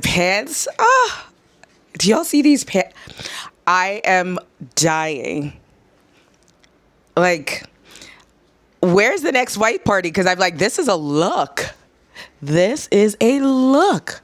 pants. Ah, do y'all see these pants? I am dying. Like, where's the next white party? Because I'm like, this is a look. This is a look.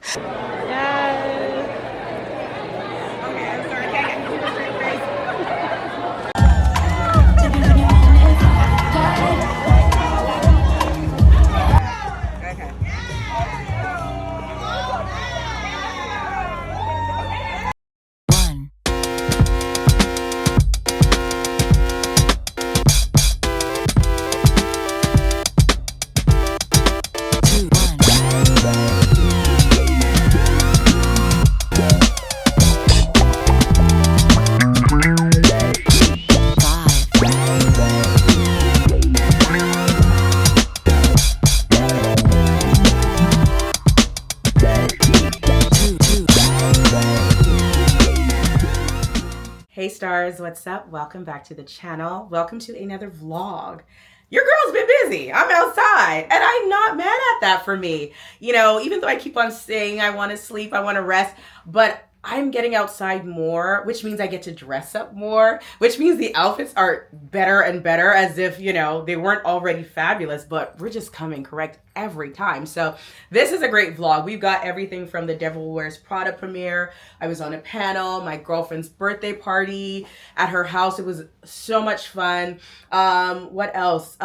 Hey stars, what's up? Welcome back to the channel. Welcome to another vlog. Your girl's been busy. I'm outside and I'm not mad at that for me. You know, even though I keep on saying I want to sleep, I want to rest, but I'm getting outside more, which means I get to dress up more, which means the outfits are better and better, as if, you know, they weren't already fabulous, but we're just coming correct every time. So this is a great vlog. We've got everything from the Devil Wears Prada premiere. I was on a panel, my girlfriend's birthday party at her house. It was so much fun. What else?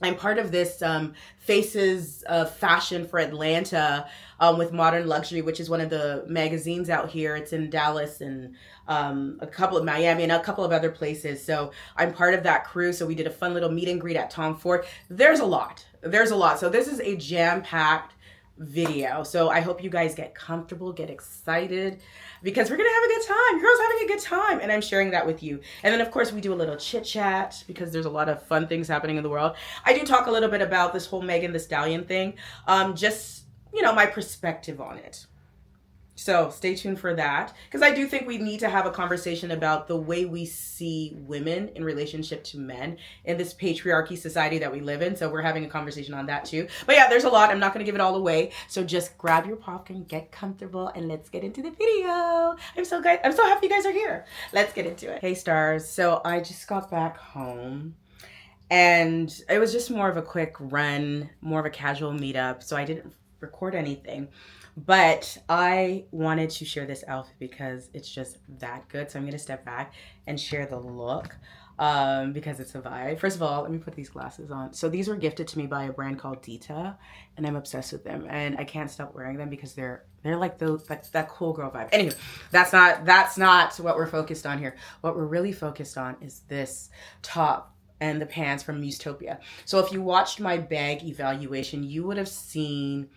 I'm part of this Faces of Fashion for Atlanta with Modern Luxury, which is one of the magazines out here. It's in Dallas and a couple of Miami and a couple of other places. So I'm part of that crew. So we did a fun little meet and greet at Tom Ford. There's a lot. There's a lot. So this is a jam-packed video. So I hope you guys get comfortable, get excited, because we're gonna have a good time. Your girl's having a good time, and I'm sharing that with you. And then of course we do a little chit chat because there's a lot of fun things happening in the world. I do talk a little bit about this whole Megan Thee Stallion thing, just, you know, my perspective on it. So stay tuned for that, because I do think we need to have a conversation about the way we see women in relationship to men in this patriarchy society that we live in. So we're having a conversation on that too. But yeah, there's a lot. I'm not going to give it all away. So just grab your popcorn, get comfortable, and let's get into the video. I'm so happy you guys are here. Let's get into it. Hey stars. So I just got back home and it was just more of a quick run, more of a casual meetup. So I didn't record anything. But I wanted to share this outfit because it's just that good. So I'm going to step back and share the look because it's a vibe. First of all, let me put these glasses on. So these were gifted to me by a brand called Dita, and I'm obsessed with them. And I can't stop wearing them because they're like those, like that cool girl vibe. Anyway, that's not what we're focused on here. What we're really focused on is this top and the pants from Musetopia. So if you watched my bag evaluation, you would have seen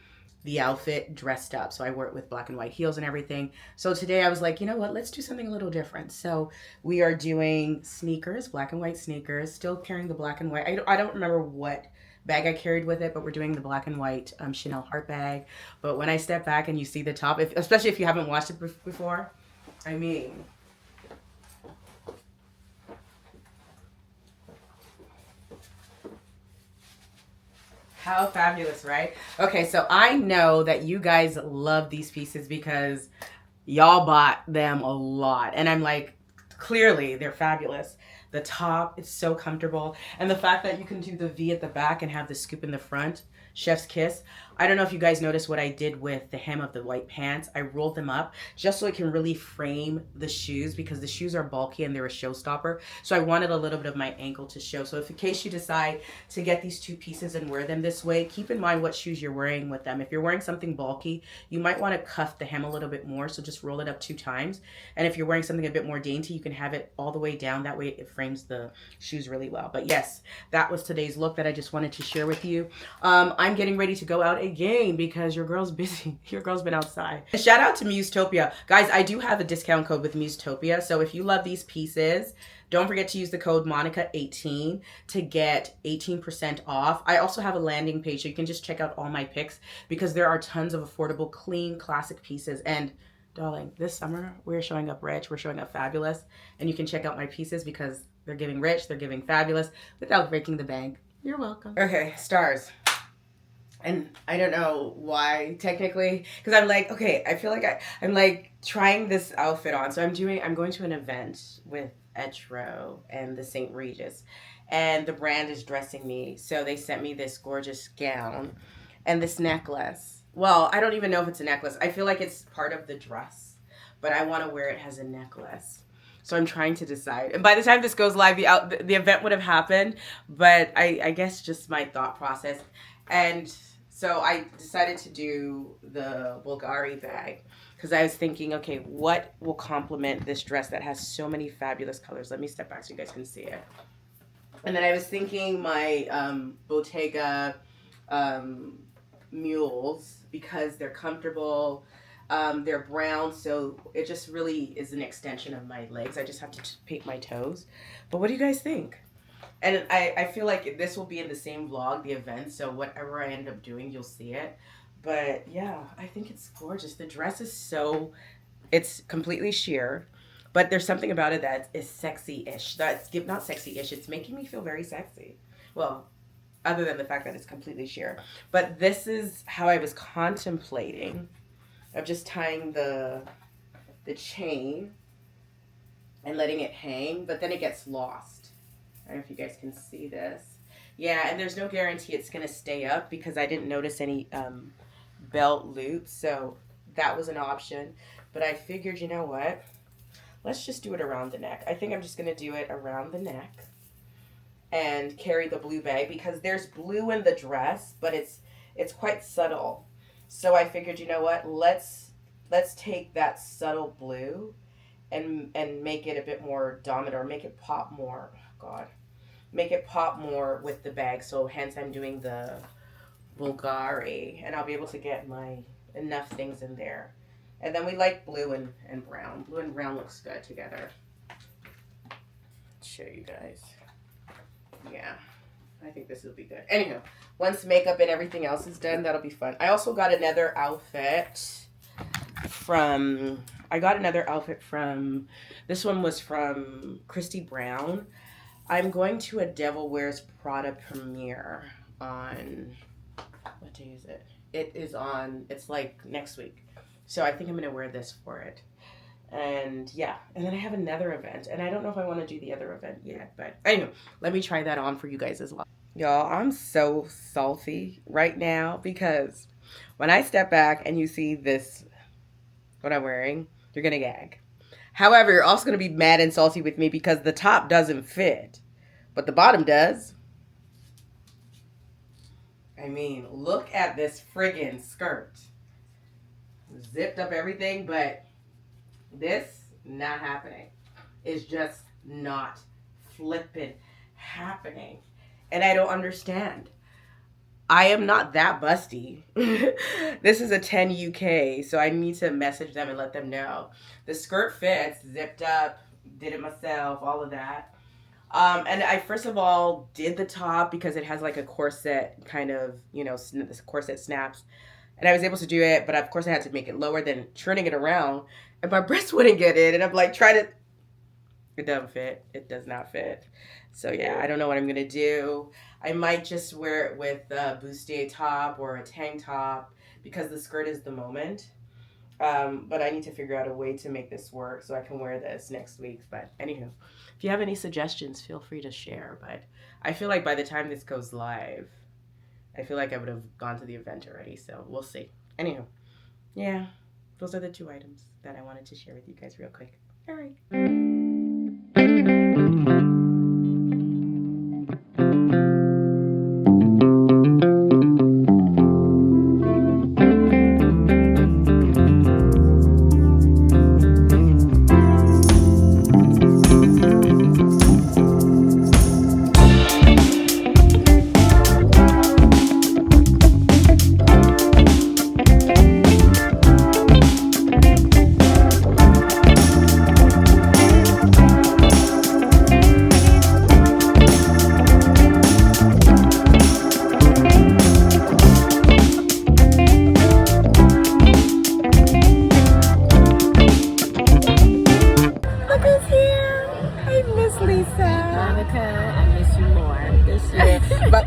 the outfit dressed up. So I wore it with black and white heels and everything. So today I was like, you know what, let's do something a little different. So we are doing sneakers, black and white sneakers, still carrying the black and white. I don't remember what bag I carried with it, but we're doing the black and white Chanel heart bag. But when I step back and you see the top, especially if you haven't watched it before, I mean, how fabulous, right? Okay, so I know that you guys love these pieces because y'all bought them a lot. And I'm like, clearly they're fabulous. The top is so comfortable. And the fact that you can do the V at the back and have the scoop in the front, chef's kiss. I don't know if you guys noticed what I did with the hem of the white pants. I rolled them up just so it can really frame the shoes, because the shoes are bulky and they're a showstopper. So I wanted a little bit of my ankle to show. So if in case you decide to get these two pieces and wear them this way, keep in mind what shoes you're wearing with them. If you're wearing something bulky, you might want to cuff the hem a little bit more. So just roll it up 2 times. And if you're wearing something a bit more dainty, you can have it all the way down. That way it frames the shoes really well. But yes, that was today's look that I just wanted to share with you. I'm getting ready to go out again because your girl's busy. Your girl's been outside. Shout out to Musetopia. Guys, I do have a discount code with Musetopia. So if you love these pieces, don't forget to use the code Monica18 to get 18% off. I also have a landing page so you can just check out all my picks, because there are tons of affordable, clean, classic pieces. And darling, this summer we're showing up rich, we're showing up fabulous, and you can check out my pieces because they're giving rich, they're giving fabulous without breaking the bank. You're welcome. Okay, stars. And I don't know why technically, because I'm like, okay, I feel like I'm like trying this outfit on. So I'm going to an event with Etro and the St. Regis, and the brand is dressing me. So they sent me this gorgeous gown and this necklace. Well, I don't even know if it's a necklace. I feel like it's part of the dress, but I want to wear it as a necklace. So I'm trying to decide. And by the time this goes live, the event would have happened, but I guess just my thought process. And so I decided to do the Bulgari bag because I was thinking, okay, what will complement this dress that has so many fabulous colors? Let me step back so you guys can see it. And then I was thinking my Bottega mules because they're comfortable. They're brown, so it just really is an extension of my legs. I just have to paint my toes. But what do you guys think? And I feel like this will be in the same vlog, the event, so whatever I end up doing, you'll see it. But yeah, I think it's gorgeous. The dress is so, it's completely sheer, but there's something about it that is sexy-ish. That's not sexy-ish, it's making me feel very sexy. Well, other than the fact that it's completely sheer. But this is how I was contemplating of just tying the chain and letting it hang, but then it gets lost. I don't know if you guys can see this. Yeah, and there's no guarantee it's going to stay up because I didn't notice any belt loops, so that was an option. But I figured, you know what? Let's just do it around the neck. I think I'm just going to do it around the neck and carry the blue bag because there's blue in the dress, but it's quite subtle. So I figured, you know what? Let's take that subtle blue and make it a bit more dominant, or make it pop more. Oh God, make it pop more with the bag. So hence I'm doing the Bulgari, and I'll be able to get my enough things in there. And then we like blue and brown. Blue and brown looks good together. Let's show you guys. Yeah, I think this will be good. Anyhow, once makeup and everything else is done, that'll be fun. I also got another outfit from, this one was from Christie Brown. I'm going to a Devil Wears Prada premiere on, what day is it? It's like next week. So I think I'm going to wear this for it. And yeah, and then I have another event, and I don't know if I want to do the other event yet, but anyway, let me try that on for you guys as well. Y'all, I'm so salty right now because when I step back and you see this, what I'm wearing, you're gonna gag. However, you're also gonna be mad and salty with me because the top doesn't fit, but the bottom does. I mean, look at this friggin' skirt. Zipped up everything, but this, not happening. It's just not flipping happening. And I don't understand. I am not that busty. This is a 10 UK, so I need to message them and let them know. The skirt fits, zipped up, did it myself, all of that. And I first of all did the top because it has like a corset kind of, you know, this corset snaps. And I was able to do it, but of course I had to make it lower than turning it around. And my breast wouldn't get in. And I'm like, it doesn't fit. It does not fit. So yeah, I don't know what I'm going to do. I might just wear it with a bustier top or a tank top because the skirt is the moment. But I need to figure out a way to make this work so I can wear this next week. But anywho, if you have any suggestions, feel free to share. But I feel like by the time this goes live, I feel like I would have gone to the event already. So we'll see. Anywho, yeah, those are the two items that I wanted to share with you guys real quick. All right.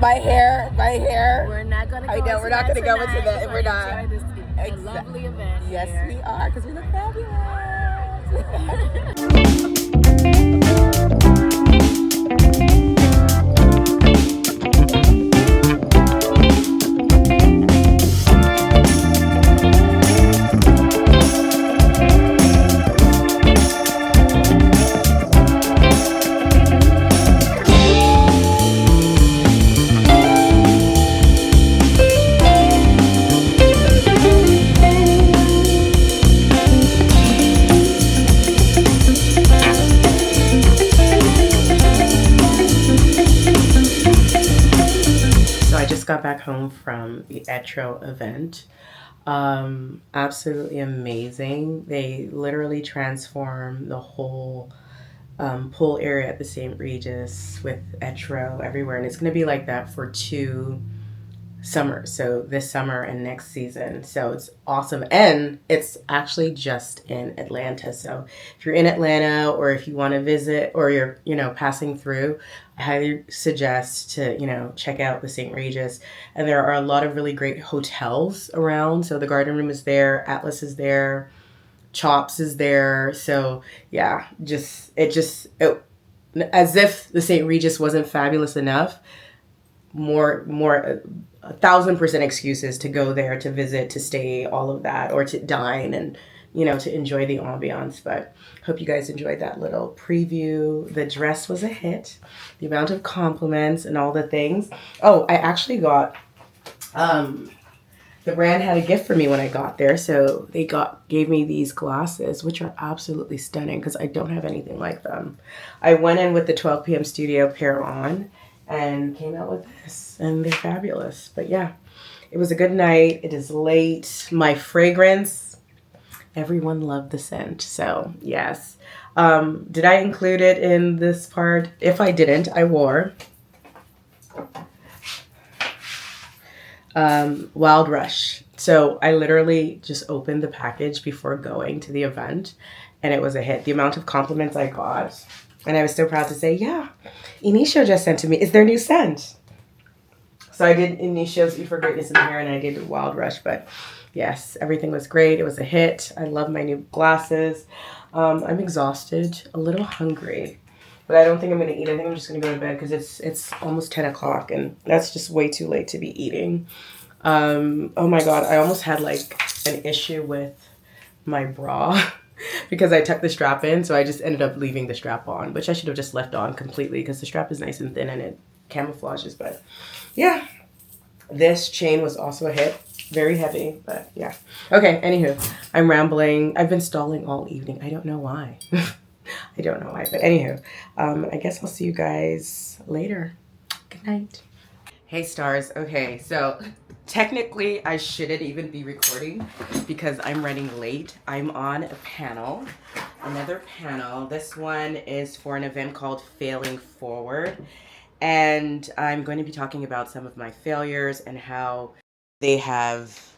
My hair. We're not gonna go. We're not gonna go into that. We're not. Enjoy this lovely event. Yes, here. we are, because we look fabulous. Got back home from the Etro event. Absolutely amazing. They literally transformed the whole pool area at the St. Regis with Etro everywhere, and it's going to be like that for 2 summers, so this summer and next season. So it's awesome, and it's actually just in Atlanta. So if you're in Atlanta, or if you want to visit, or you're passing through, I highly suggest to check out the St. Regis. And there are a lot of really great hotels around. So the Garden Room is there, Atlas is there, Chops is there. So yeah, it as if the St. Regis wasn't fabulous enough, more 1,000% excuses to go there, to visit, to stay, all of that, or to dine and to enjoy the ambiance. But hope you guys enjoyed that little preview. The dress was a hit. The amount of compliments and all the things. Oh, I actually got the brand had a gift for me when I got there. So they gave me these glasses, which are absolutely stunning because I don't have anything like them. I went in with the 12 p.m. studio pair on and came out with this, and they're fabulous. But yeah, it was a good night. It is late. My fragrance, everyone loved the scent. So yes. Did I include it in this part? If I didn't, I wore Wild Rush. So I literally just opened the package before going to the event, and it was a hit. The amount of compliments I got, and I was so proud to say, yeah, Initio just sent to me. It's their new scent. So I did Initio's E for Greatness in the Hair, and I did Wild Rush. But yes, everything was great. It was a hit. I love my new glasses. I'm exhausted, a little hungry, but I don't think I'm going to eat. I think I'm just going to go to bed because it's almost 10 o'clock, and that's just way too late to be eating. Oh my God, I almost had like an issue with my bra because I tucked the strap in, so I just ended up leaving the strap on, which I should have just left on completely because the strap is nice and thin and it camouflages. But yeah, this chain was also a hit. Very heavy, but yeah. Okay, anywho, I'm rambling. I've been stalling all evening. I don't know why. I don't know why, but anywho, I guess I'll see you guys later. Good night. Hey stars. Okay, so technically I shouldn't even be recording because I'm running late. I'm on a panel, another panel. This one is for an event called Failing Forward, and I'm going to be talking about some of my failures and how they have,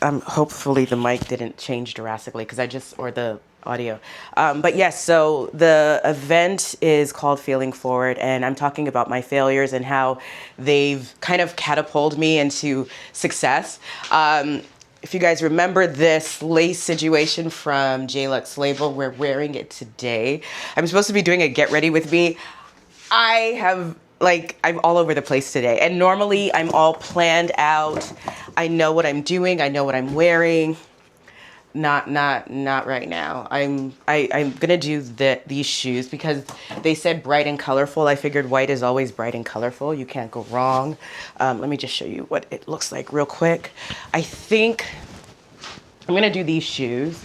hopefully the mic didn't change drastically because or the audio. But yes, so the event is called Failing Forward, and I'm talking about my failures and how they've kind of catapulted me into success. If you guys remember this lace situation from J-Lux label, we're wearing it today. I'm supposed to be doing a get ready with me. I'm all over the place today. And normally I'm all planned out. I know what I'm doing. I know what I'm wearing. Not right now. I'm gonna do these shoes because they said bright and colorful. I figured white is always bright and colorful. You can't go wrong. Let me just show you what it looks like real quick. I think I'm gonna do these shoes.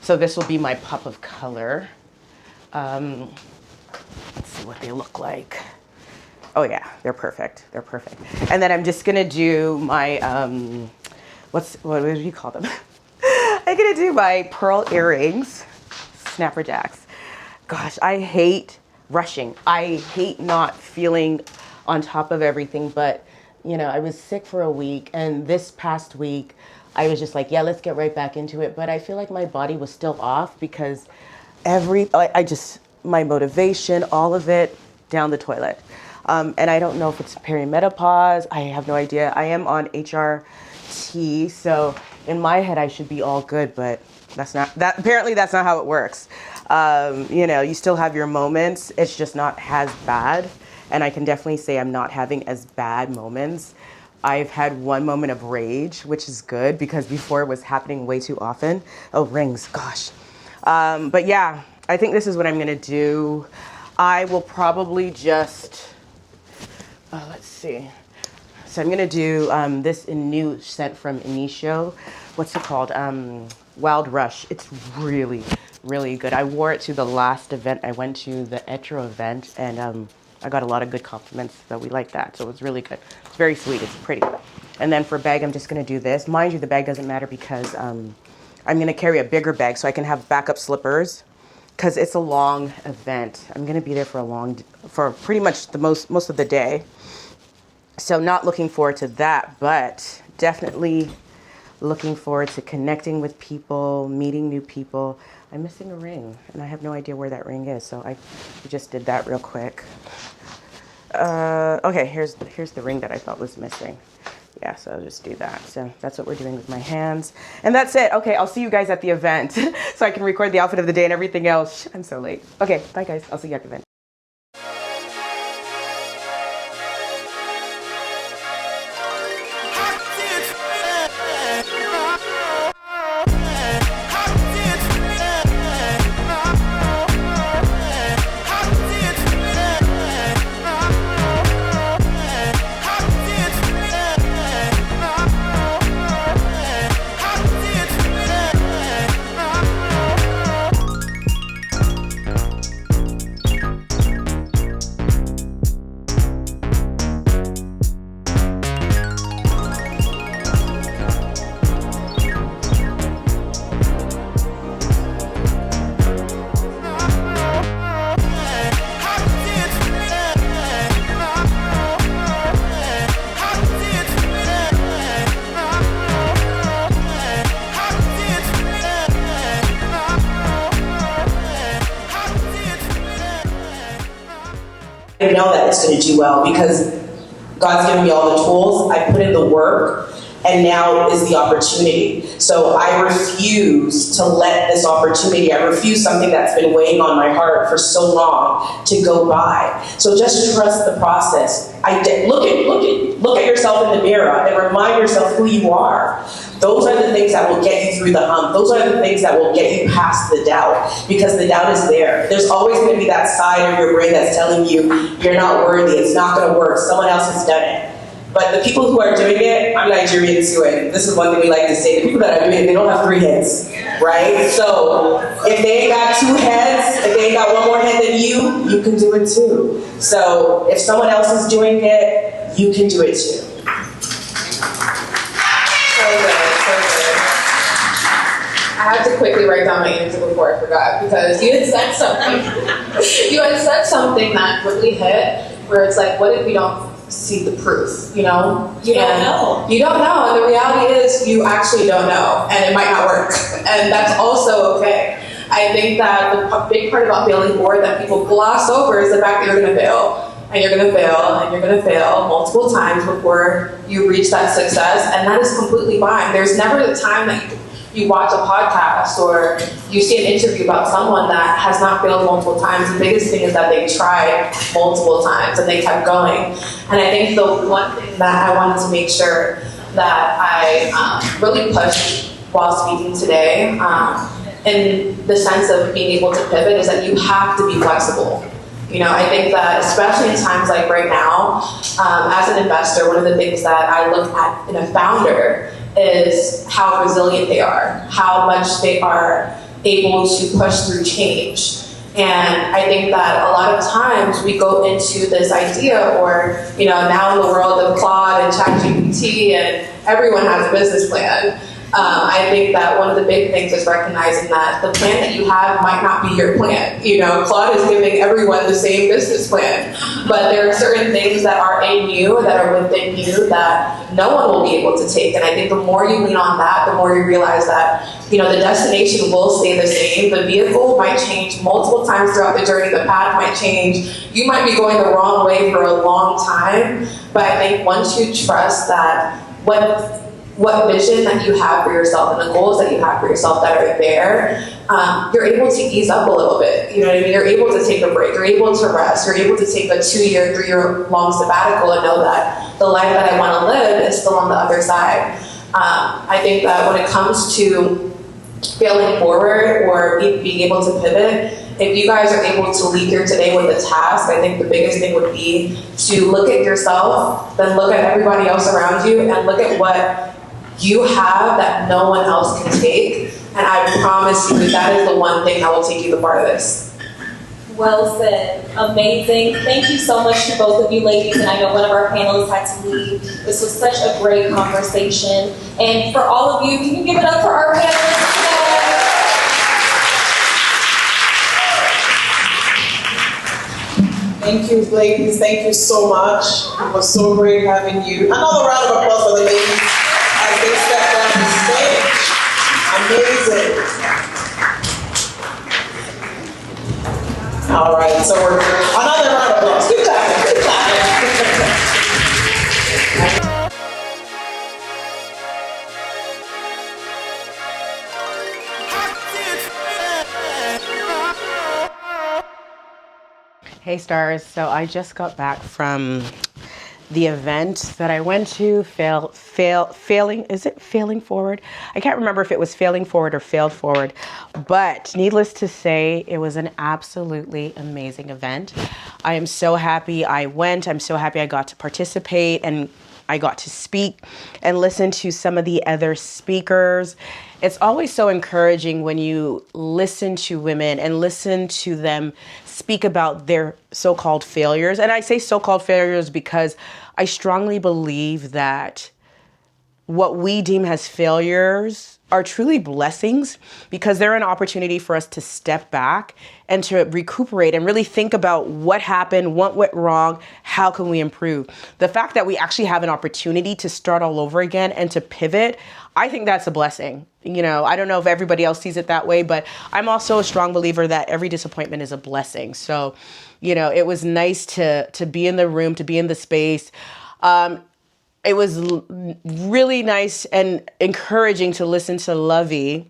So this will be my pop of color. Let's see what they look like. Oh yeah, they're perfect. They're perfect. And then I'm just gonna do my what do you call them? I'm gonna do my pearl earrings, snapper jacks. Gosh, I hate rushing. I hate not feeling on top of everything, but I was sick for a week, and this past week I was just like, yeah, let's get right back into it. But I feel like my body was still off because my motivation, all of it, down the toilet. And I don't know if it's perimenopause. I have no idea. I am on HRT, so in my head I should be all good, but apparently that's not how it works. You know, you still have your moments. It's just not as bad. And I can definitely say I'm not having as bad moments. I've had one moment of rage, which is good because before it was happening way too often. Oh, rings, gosh. But yeah, I think this is what I'm gonna do. I will probably just, let's see. So I'm gonna do this new scent from Initio. What's it called? Wild Rush. It's really, really good. I wore it to the last event. I went to the Etro event, and I got a lot of good compliments, so we like that. So it's really good. It's very sweet. It's pretty. And then for bag, I'm just gonna do this. Mind you, the bag doesn't matter because I'm gonna carry a bigger bag so I can have backup slippers because it's a long event. I'm gonna be there for pretty much the most of the day. So not looking forward to that, but definitely looking forward to connecting with people, meeting new people. I'm missing a ring, and I have no idea where that ring is, so I just did that real quick. Okay, here's the ring that I thought was missing. Yeah, so I'll just do that. So that's what we're doing with my hands. And that's it. Okay, I'll see you guys at the event so I can record the outfit of the day and everything else. I'm so late. Okay, bye guys. I'll see you at the event. I know that it's going to do well because God's given me all the tools. I put in the work, and now is the opportunity. So I refuse to let this opportunity, I refuse something that's been weighing on my heart for so long to go by. So just trust the process. Look at yourself in the mirror and remind yourself who you are. Those are the things that will get you through the hump. Those are the things that will get you past the doubt, because the doubt is there. There's always going to be that side of your brain that's telling you you're not worthy, it's not going to work, someone else has done it. But the people who are doing it, I'm Nigerian too, and this is one thing we like to say, the people that are doing it, they don't have 3 heads, right? So if they ain't got 2 heads, if they ain't got one more head than you can do it too. So if someone else is doing it, you can do it too. I had to quickly write down my answer before I forgot, because you had said something. You had said something that really hit, where it's like, what if we don't see the proof? You know, you don't know. You don't know, and the reality is, you actually don't know, and it might not work, and that's also okay. I think that the big part about failing forward that people gloss over is the fact that you're going to fail. And you're going to fail, and you're going to fail multiple times before you reach that success, and that is completely fine. There's never the time that you watch a podcast or you see an interview about someone that has not failed multiple times. The biggest thing is that they tried multiple times and they kept going. And I think the one thing that I wanted to make sure that I really pushed while speaking today, in the sense of being able to pivot, is that you have to be flexible. You know, I think that especially in times like right now, as an investor, one of the things that I look at in a founder is how resilient they are, how much they are able to push through change. And I think that a lot of times we go into this idea, or, you know, now in the world of Claude and ChatGPT and everyone has a business plan, I think that one of the big things is recognizing that the plan that you have might not be your plan. You know, Claude is giving everyone the same business plan, but there are certain things that are in you, that are within you, that no one will be able to take. And I think the more you lean on that, the more you realize that, you know, the destination will stay the same. The vehicle might change multiple times throughout the journey. The path might change. You might be going the wrong way for a long time, but I think once you trust that what vision that you have for yourself and the goals that you have for yourself that are there, you're able to ease up a little bit. You know what I mean? You're able to take a break. You're able to rest. You're able to take a 2-year, 3-year long sabbatical and know that the life that I want to live is still on the other side. I think that when it comes to failing forward or being able to pivot, if you guys are able to leave here today with a task, I think the biggest thing would be to look at yourself, then look at everybody else around you, and look at what you have that no one else can take. And I promise you that is the one thing that will take you the farthest. Well said. Amazing. Thank you so much to both of you ladies. And I know one of our panelists had to leave. This was such a great conversation. And for all of you, can you give it up for our panelists today? Thank you, ladies. Thank you so much. It was so great having you. Another round of applause for the ladies as they step down the stage. Amazing. All right, so we're another round of applause. Keep clapping, keep clapping. Hey stars, so I just got back from the event that I went to, failing, is it Failing Forward? I can't remember if it was Failing Forward or Failed Forward, but needless to say, it was an absolutely amazing event. I am so happy I went. I'm so happy I got to participate and I got to speak and listen to some of the other speakers. It's always so encouraging when you listen to women and listen to them speak about their so-called failures. And I say so-called failures because I strongly believe that what we deem as failures are truly blessings, because they're an opportunity for us to step back and to recuperate and really think about what happened, what went wrong, how can we improve. The fact that we actually have an opportunity to start all over again and to pivot, I think that's a blessing. You know, I don't know if everybody else sees it that way, but I'm also a strong believer that every disappointment is a blessing. So, you know, it was nice to be in the room, to be in the space. It was really nice and encouraging to listen to Lovey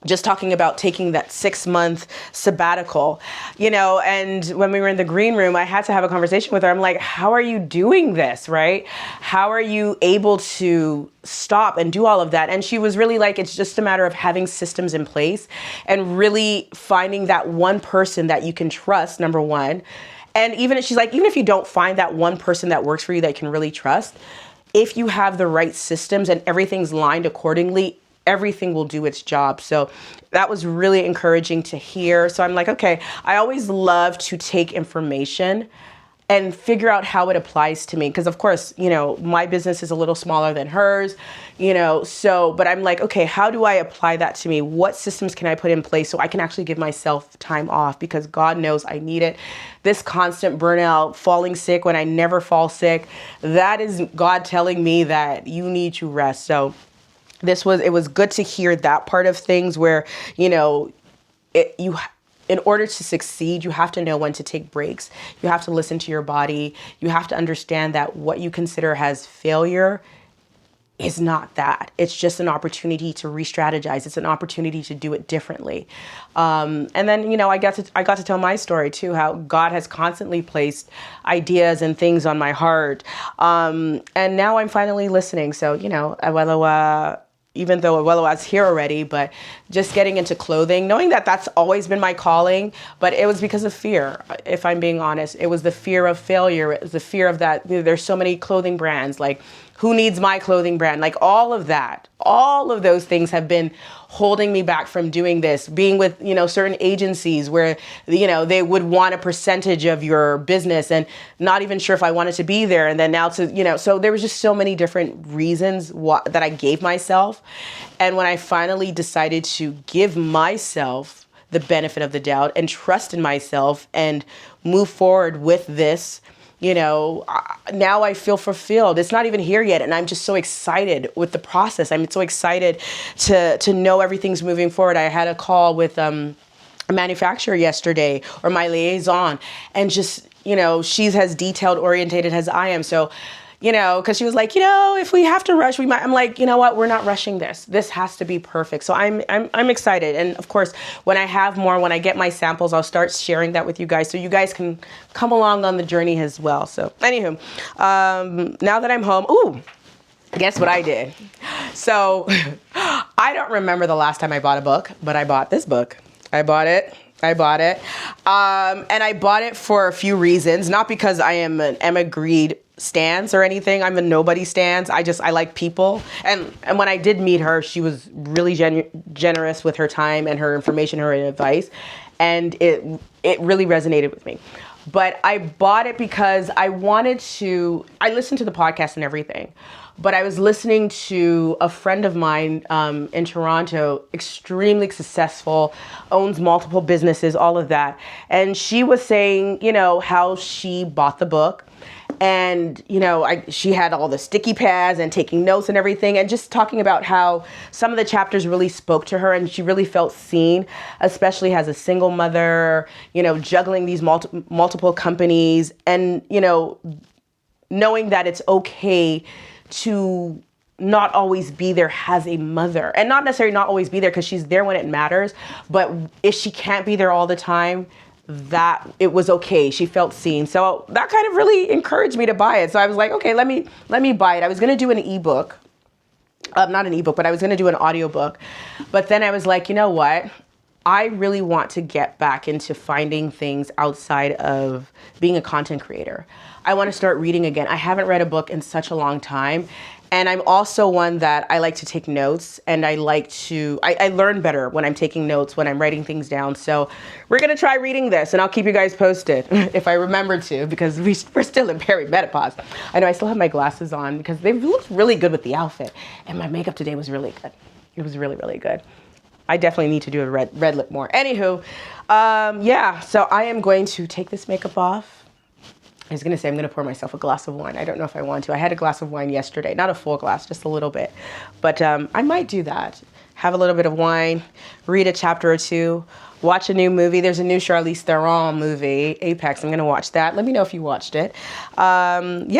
just talking about taking that 6-month sabbatical, you know, and when we were in the green room, I had to have a conversation with her. I'm like, how are you doing this, right? How are you able to stop and do all of that? And she was really like, it's just a matter of having systems in place and really finding that one person that you can trust, number one. And she's like, even if you don't find that one person that works for you that you can really trust, if you have the right systems and everything's lined accordingly, everything will do its job. So that was really encouraging to hear. So I'm like, okay, I always love to take information and figure out how it applies to me. Because of course, you know, my business is a little smaller than hers, you know, so, but I'm like, okay, how do I apply that to me? What systems can I put in place so I can actually give myself time off? Because God knows I need it. This constant burnout, falling sick when I never fall sick, that is God telling me that you need to rest. So it was good to hear that part of things where, you know, in order to succeed, you have to know when to take breaks. You have to listen to your body. You have to understand that what you consider as failure is not that. It's just an opportunity to re-strategize. It's an opportunity to do it differently. And then, you know, I got to tell my story too, how God has constantly placed ideas and things on my heart. And now I'm finally listening. So, you know, even though I was here already, but just getting into clothing, knowing that that's always been my calling, but it was because of fear, if I'm being honest. It was the fear of failure. It was the fear of that, you know, there's so many clothing brands, like, who needs my clothing brand? Like all of that, all of those things have been holding me back from doing this, being with, certain agencies where, they would want a percentage of your business and not even sure if I wanted to be there. And then now so there was just so many different reasons that I gave myself. And when I finally decided to give myself the benefit of the doubt and trust in myself and move forward with this, now I feel fulfilled. It's not even here yet. And I'm just so excited with the process. I'm so excited to know everything's moving forward. I had a call with a manufacturer yesterday, or my liaison, and just, she's as detailed orientated as I am. So, because she was like, if we have to rush, we might. I'm like, you know what? We're not rushing this. This has to be perfect. So I'm excited. And of course, when I get my samples, I'll start sharing that with you guys so you guys can come along on the journey as well. So anywho, now that I'm home, guess what I did? So I don't remember the last time I bought a book, but I bought this book. I bought it. And I bought it for a few reasons, not because I am an Emma Grede stans or anything. I'm a nobody stans. I like people. And when I did meet her, she was really generous with her time and her information, her advice. And it really resonated with me. But I bought it because I listened to the podcast and everything. But I was listening to a friend of mine in Toronto, extremely successful, owns multiple businesses, all of that. And she was saying, how she bought the book. And, she had all the sticky pads and taking notes and everything, and just talking about how some of the chapters really spoke to her and she really felt seen, especially as a single mother, juggling these multiple companies and, knowing that it's okay to not always be there as a mother, and not necessarily not always be there because she's there when it matters. But if she can't be there all the time, that it was okay. She felt seen. So that kind of really encouraged me to buy it. So I was like, okay, let me buy it. I was going to do an ebook, not an ebook, but I was going to do an audiobook. But then I was like, you know what? I really want to get back into finding things outside of being a content creator. I want to start reading again. I haven't read a book in such a long time. And I'm also one that I like to take notes, and I learn better when I'm taking notes, when I'm writing things down. So we're going to try reading this, and I'll keep you guys posted if I remember to, because we're still in perimenopause. I know I still have my glasses on because they looked really good with the outfit, and my makeup today was really good. It was really, really good. I definitely need to do a red lip more. Anywho, so I am going to take this makeup off. I was going to say I'm going to pour myself a glass of wine. I don't know if I want to. I had a glass of wine yesterday. Not a full glass, just a little bit. But I might do that. Have a little bit of wine, read a chapter or two, watch a new movie. There's a new Charlize Theron movie, Apex. I'm going to watch that. Let me know if you watched it. And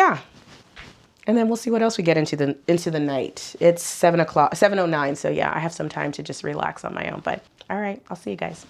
then we'll see what else we get into the night. It's 7:09. So yeah, I have some time to just relax on my own. But all right, I'll see you guys.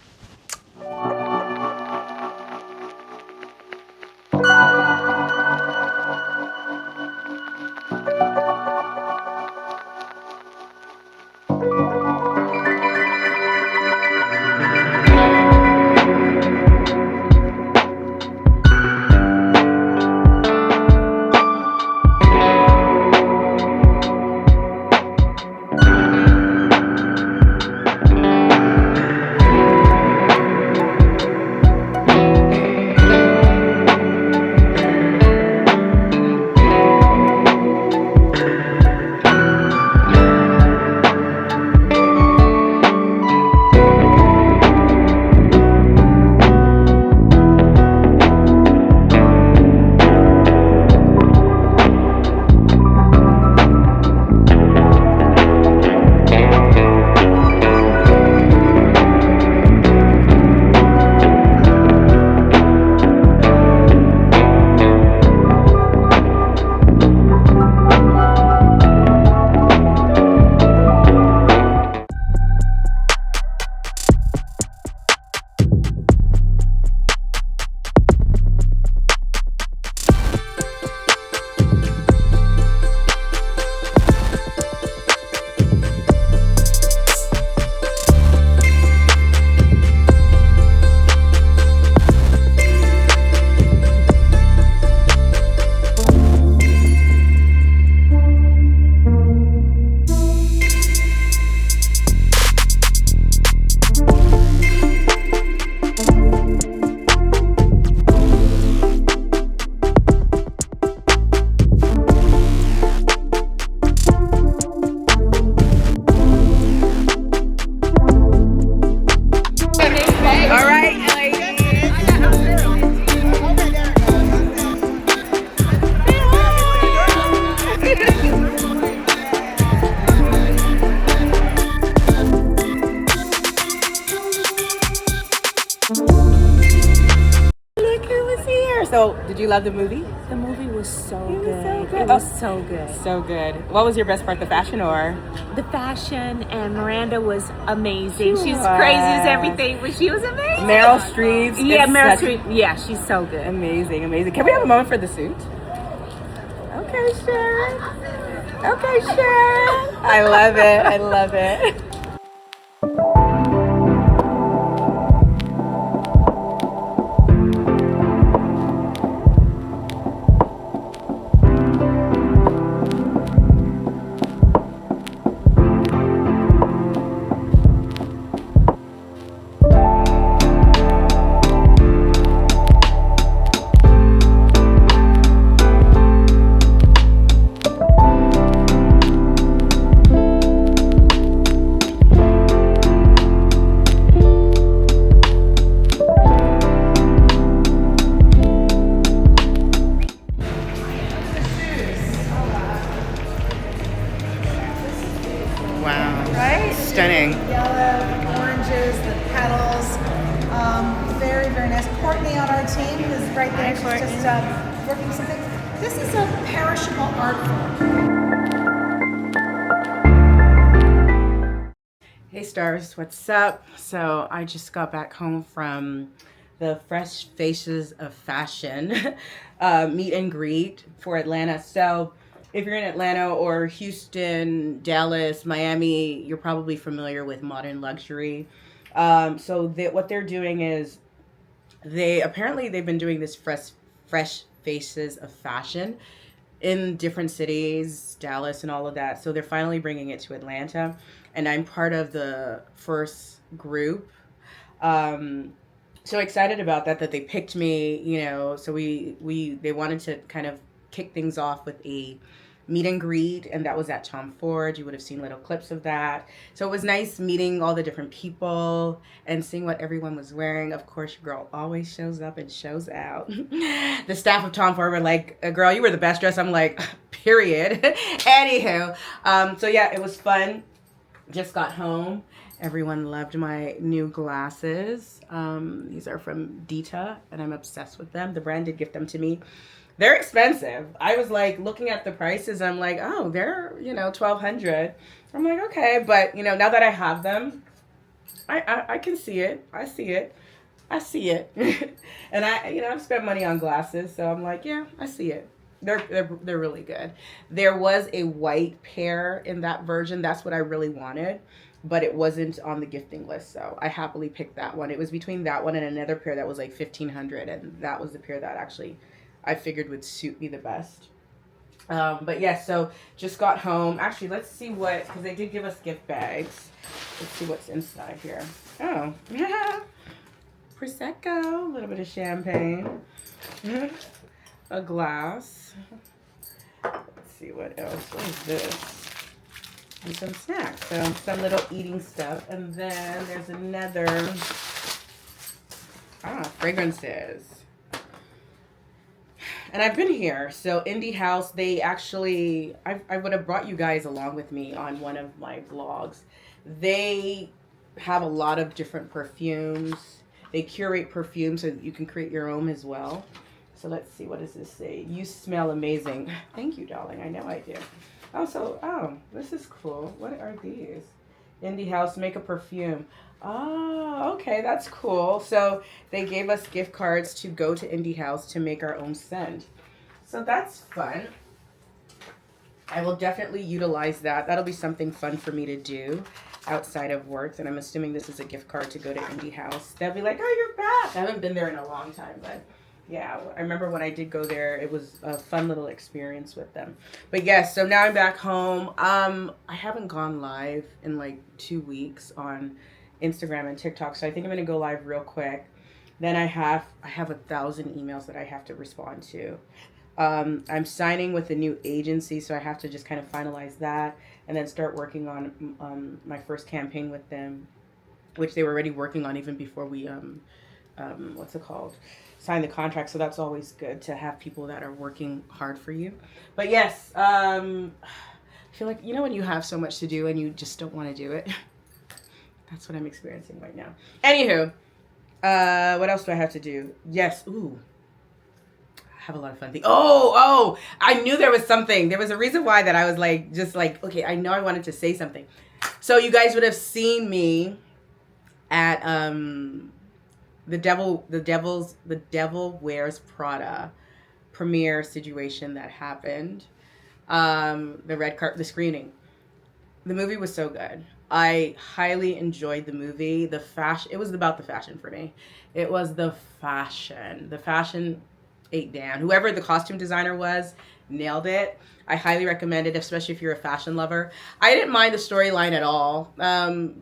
So, did you love the movie? The movie was so good. so good. It was so good. So good. What was your best part, the fashion or? The fashion, and Miranda was amazing. She She's was. crazy as everything, but she was amazing. Meryl Streep. Yeah, It's Meryl such- Streep. Yeah, she's so good. Amazing, amazing. Can we have a moment for the suit? Okay, Sharon. Okay, Sharon. I love it. I love it. Wow. Right? Stunning. Yellow, oranges, the petals. Very, very nice. Courtney on our team is right there. She's just working something. This is a perishable art form. Hey stars, what's up? So I just got back home from the Fresh Faces of Fashion meet and greet for Atlanta. So if you're in Atlanta or Houston, Dallas, Miami, you're probably familiar with Modern Luxury. What they're doing is they've been doing this fresh Faces of Fashion in different cities, Dallas and all of that. So they're finally bringing it to Atlanta, and I'm part of the first group. So excited about that they picked me, you know. So they wanted to kind of kick things off with a meet and greet, and that was at Tom Ford. You would have seen little clips of that. So it was nice meeting all the different people and seeing what everyone was wearing. Of course, your girl always shows up and shows out. The staff of Tom Ford were like, girl, you were the best dressed. I'm like, period. Anywho, so yeah, it was fun. Just got home. Everyone loved my new glasses. These are from Dita, and I'm obsessed with them. The brand did gift them to me. They're expensive. I was like looking at the prices. I'm like, oh, they're, $1,200. I'm like, okay. But, now that I have them, I can see it. I see it. And I've spent money on glasses. So I'm like, yeah, I see it. They're really good. There was a white pair in that version. That's what I really wanted. But it wasn't on the gifting list. So I happily picked that one. It was between that one and another pair that was like $1,500. And that was the pair that actually I figured would suit me the best. But yeah, so just got home. Actually, let's see because they did give us gift bags. Let's see what's inside here. Oh, Prosecco, a little bit of champagne, a glass. Let's see what else. What is this? And some snacks. So some little eating stuff. And then there's another, fragrances. And I've been here. So Indie House, they actually, I would have brought you guys along with me on one of my vlogs. They have a lot of different perfumes. They curate perfumes so you can create your own as well. So let's see, what does this say? You smell amazing. Thank you, darling. I know I do. Oh, this is cool. What are these? Indie House, make a perfume. Oh, okay, that's cool. So they gave us gift cards to go to Indie House to make our own scent. So that's fun. I will definitely utilize that. That'll be something fun for me to do outside of work. And I'm assuming this is a gift card to go to Indie House. They'll be like, oh, you're back. I haven't been there in a long time, but yeah, I remember when I did go there, it was a fun little experience with them. But yes, so now I'm back home. I haven't gone live in like 2 weeks on Instagram and TikTok, so I think I'm gonna go live real quick. Then I have 1,000 emails that I have to respond to. I'm signing with a new agency, so I have to just kind of finalize that and then start working on my first campaign with them, which they were already working on even before we sign the contract. So that's always good to have people that are working hard for you. But yes, I feel like, when you have so much to do and you just don't want to do it. That's what I'm experiencing right now. Anywho, what else do I have to do? Yes, ooh. have a lot of fun things. Oh, I knew there was something. There was a reason why that I was like, just like, okay, I know I wanted to say something. So you guys would have seen me at the Devil Wears Prada premiere situation that happened. The screening. The movie was so good. I highly enjoyed the movie. It was about the fashion for me. It was the fashion. The fashion ate down. Whoever the costume designer was, nailed it. I highly recommend it, especially if you're a fashion lover. I didn't mind the storyline at all.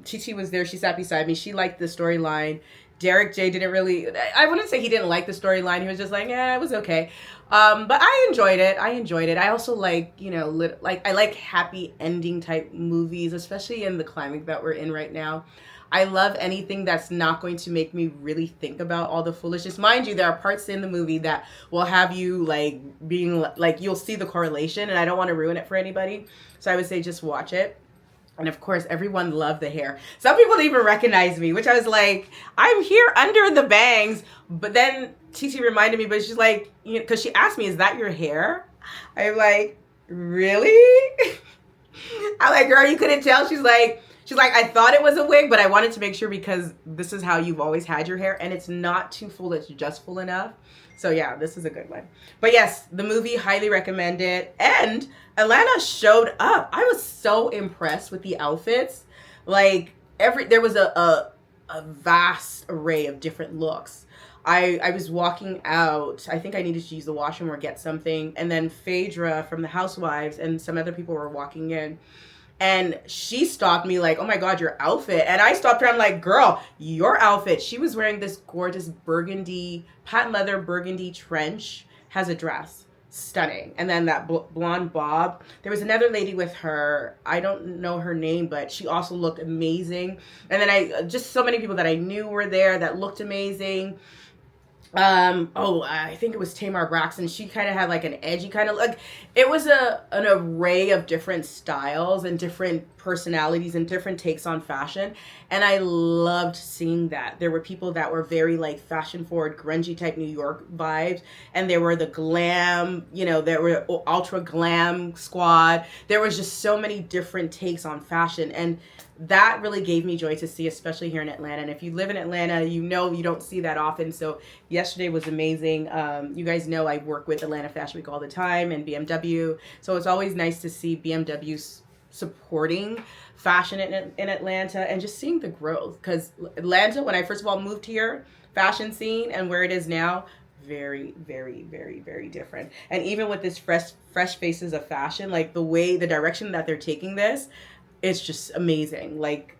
Titi was there. She sat beside me. She liked the storyline. Derek J didn't really, I wouldn't say he didn't like the storyline. He was just like, yeah, it was okay. But I enjoyed it. I also like, I like happy ending type movies, especially in the climate that we're in right now. I love anything that's not going to make me really think about all the foolishness. Mind you, there are parts in the movie that will have you like being like, you'll see the correlation, and I don't want to ruin it for anybody. So I would say just watch it. And of course, everyone loved the hair. Some people didn't even recognize me, which I was like, I'm here under the bangs. But then Titi reminded me, but she's like, because she asked me, is that your hair? I'm like, really? I'm like, girl, you couldn't tell? She's like, I thought it was a wig, but I wanted to make sure because this is how you've always had your hair. And it's not too full, it's just full enough. So yeah, this is a good one. But yes, the movie, highly recommend it. And Atlanta showed up. I was so impressed with the outfits. Like there was a vast array of different looks. I was walking out. I think I needed to use the washroom or get something. And then Phaedra from the Housewives and some other people were walking in. And she stopped me like, oh my God, your outfit. And I stopped her. I'm like, girl, your outfit. She was wearing this gorgeous burgundy, patent leather burgundy trench, has a dress. Stunning. And then that blonde bob. There was another lady with her. I don't know her name, but she also looked amazing. And then just so many people that I knew were there that looked amazing. I think it was Tamar Braxton. She kind of had like an edgy kind of look. It was an array of different styles and different personalities and different takes on fashion. And I loved seeing that. There were people that were very like fashion forward, grungy type New York vibes. And there were the glam, there were ultra glam squad. There was just so many different takes on fashion. And that really gave me joy to see, especially here in Atlanta. And if you live in Atlanta, you don't see that often. So yesterday was amazing. You guys know I work with Atlanta Fashion Week all the time and BMW. So it's always nice to see BMW supporting fashion in Atlanta and just seeing the growth. Because Atlanta, when I first of all moved here, fashion scene and where it is now, very, very, very, very different. And even with this fresh Faces of Fashion, like the direction that they're taking this, it's just amazing. Like,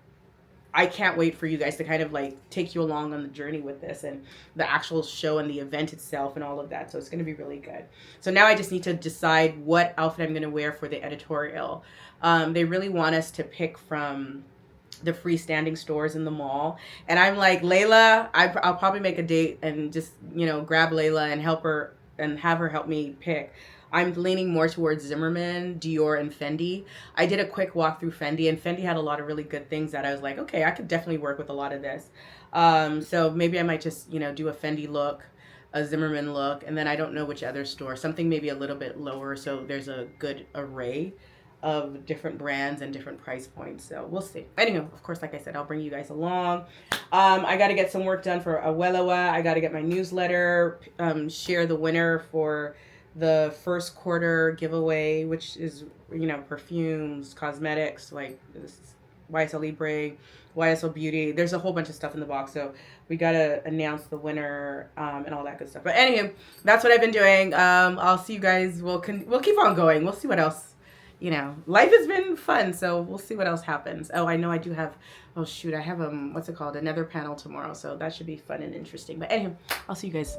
I can't wait for you guys to kind of like take you along on the journey with this and the actual show and the event itself and all of that. So it's going to be really good. So now I just need to decide what outfit I'm going to wear for the editorial. They really want us to pick from the freestanding stores in the mall. And I'm like, Layla, I'll probably make a date and just, grab Layla and help her and have her help me pick. I'm leaning more towards Zimmerman, Dior, and Fendi. I did a quick walk through Fendi, and Fendi had a lot of really good things that I was like, okay, I could definitely work with a lot of this. So maybe I might just, do a Fendi look, a Zimmerman look, and then I don't know which other store. Something maybe a little bit lower so there's a good array of different brands and different price points. So we'll see. Anyway, of course, like I said, I'll bring you guys along. I got to get some work done for Awelewa. I got to get my newsletter, share the winner for the first quarter giveaway, which is, perfumes, cosmetics, like YSL Libre, YSL Beauty. There's a whole bunch of stuff in the box. So we got to announce the winner and all that good stuff. But anyway, that's what I've been doing. I'll see you guys. We'll keep on going. We'll see what else. Life has been fun, so we'll see what else happens. Oh, I know I do have, I have, another panel tomorrow, so that should be fun and interesting. But anyway, I'll see you guys.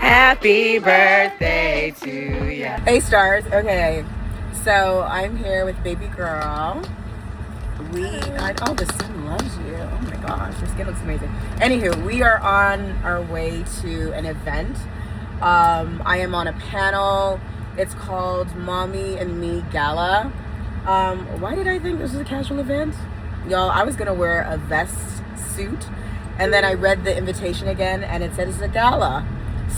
Happy birthday to you. Hey stars, okay. So I'm here with baby girl. Oh, the sun loves you. Oh my gosh, your skin looks amazing. Anywho, we are on our way to an event. I am on a panel. It's called Mommy Me Gala. Why did I think this was a casual event? Y'all, I was gonna wear a vest suit, and then I read the invitation again and it said it's a gala.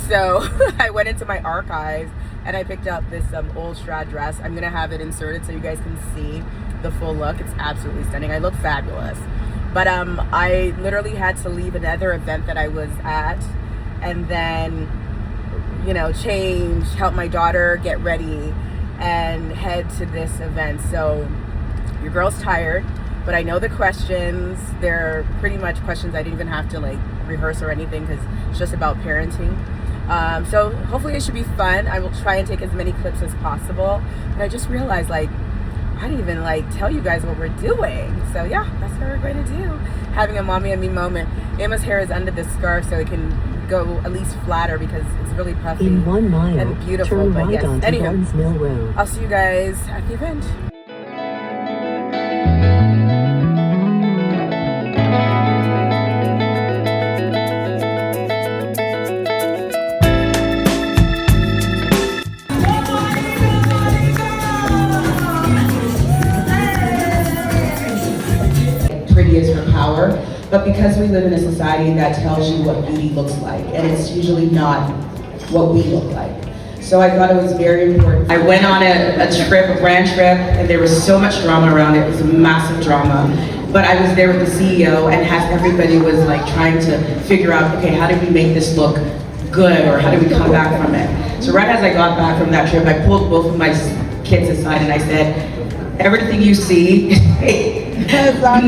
So I went into my archives and I picked up this old Strad dress. I'm gonna have it inserted so you guys can see the full look. It's absolutely stunning. I look fabulous. But I literally had to leave another event that I was at and then, you know, change, help my daughter get ready and head to this event. So your girl's tired, but I know the questions. They're pretty much questions I didn't even have to like rehearse or anything because it's just about parenting. So hopefully it should be fun. I will try and take as many clips as possible. But I just realized like I didn't even like tell you guys what we're doing. So yeah, that's what we're going to do. Having a mommy and me moment. Emma's hair is under this scarf so it can go at least flatter because it's really puffy in 1 mile, and beautiful. turn But right yes, onto anywho, Barnes Mill Road. I'll see you guys at the event. Pretty is her power, but because we live in a society that tells you what beauty looks like, and it's usually not what we look like. So I thought it was very important. I went on a trip, a brand trip, and there was so much drama around it. It was a massive drama. But I was there with the CEO, and everybody was like trying to figure out, okay, how do we make this look good, or how do we come back from it? So right as I got back from that trip, I pulled both of my kids aside and I said, everything you see, not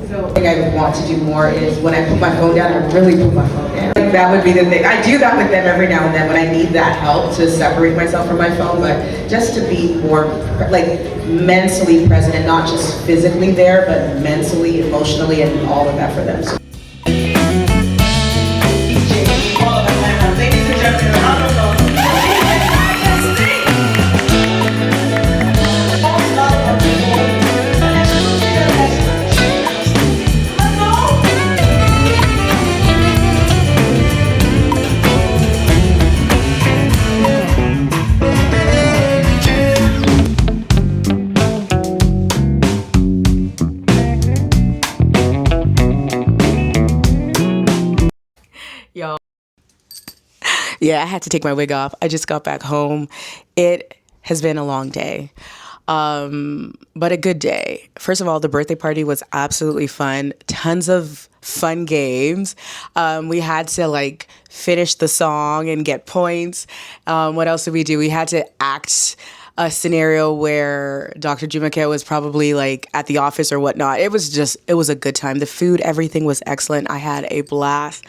so the thing I would want to do more is when I put my phone down, I really put my phone down. Like that would be the thing. I do that with them every now and then when I need that help to separate myself from my phone, but just to be more like mentally present and not just physically there, but mentally, emotionally, and all of that for them. So ladies and gentlemen, y'all. Yeah, I had to take my wig off. I just got back home. It has been a long day, but a good day. First of all, the birthday party was absolutely fun. Tons of fun games. We had to like finish the song and get points. What else did we do? We had to act a scenario where Dr. Jumake was probably like at the office or whatnot. It was a good time. The food, everything was excellent. I had a blast.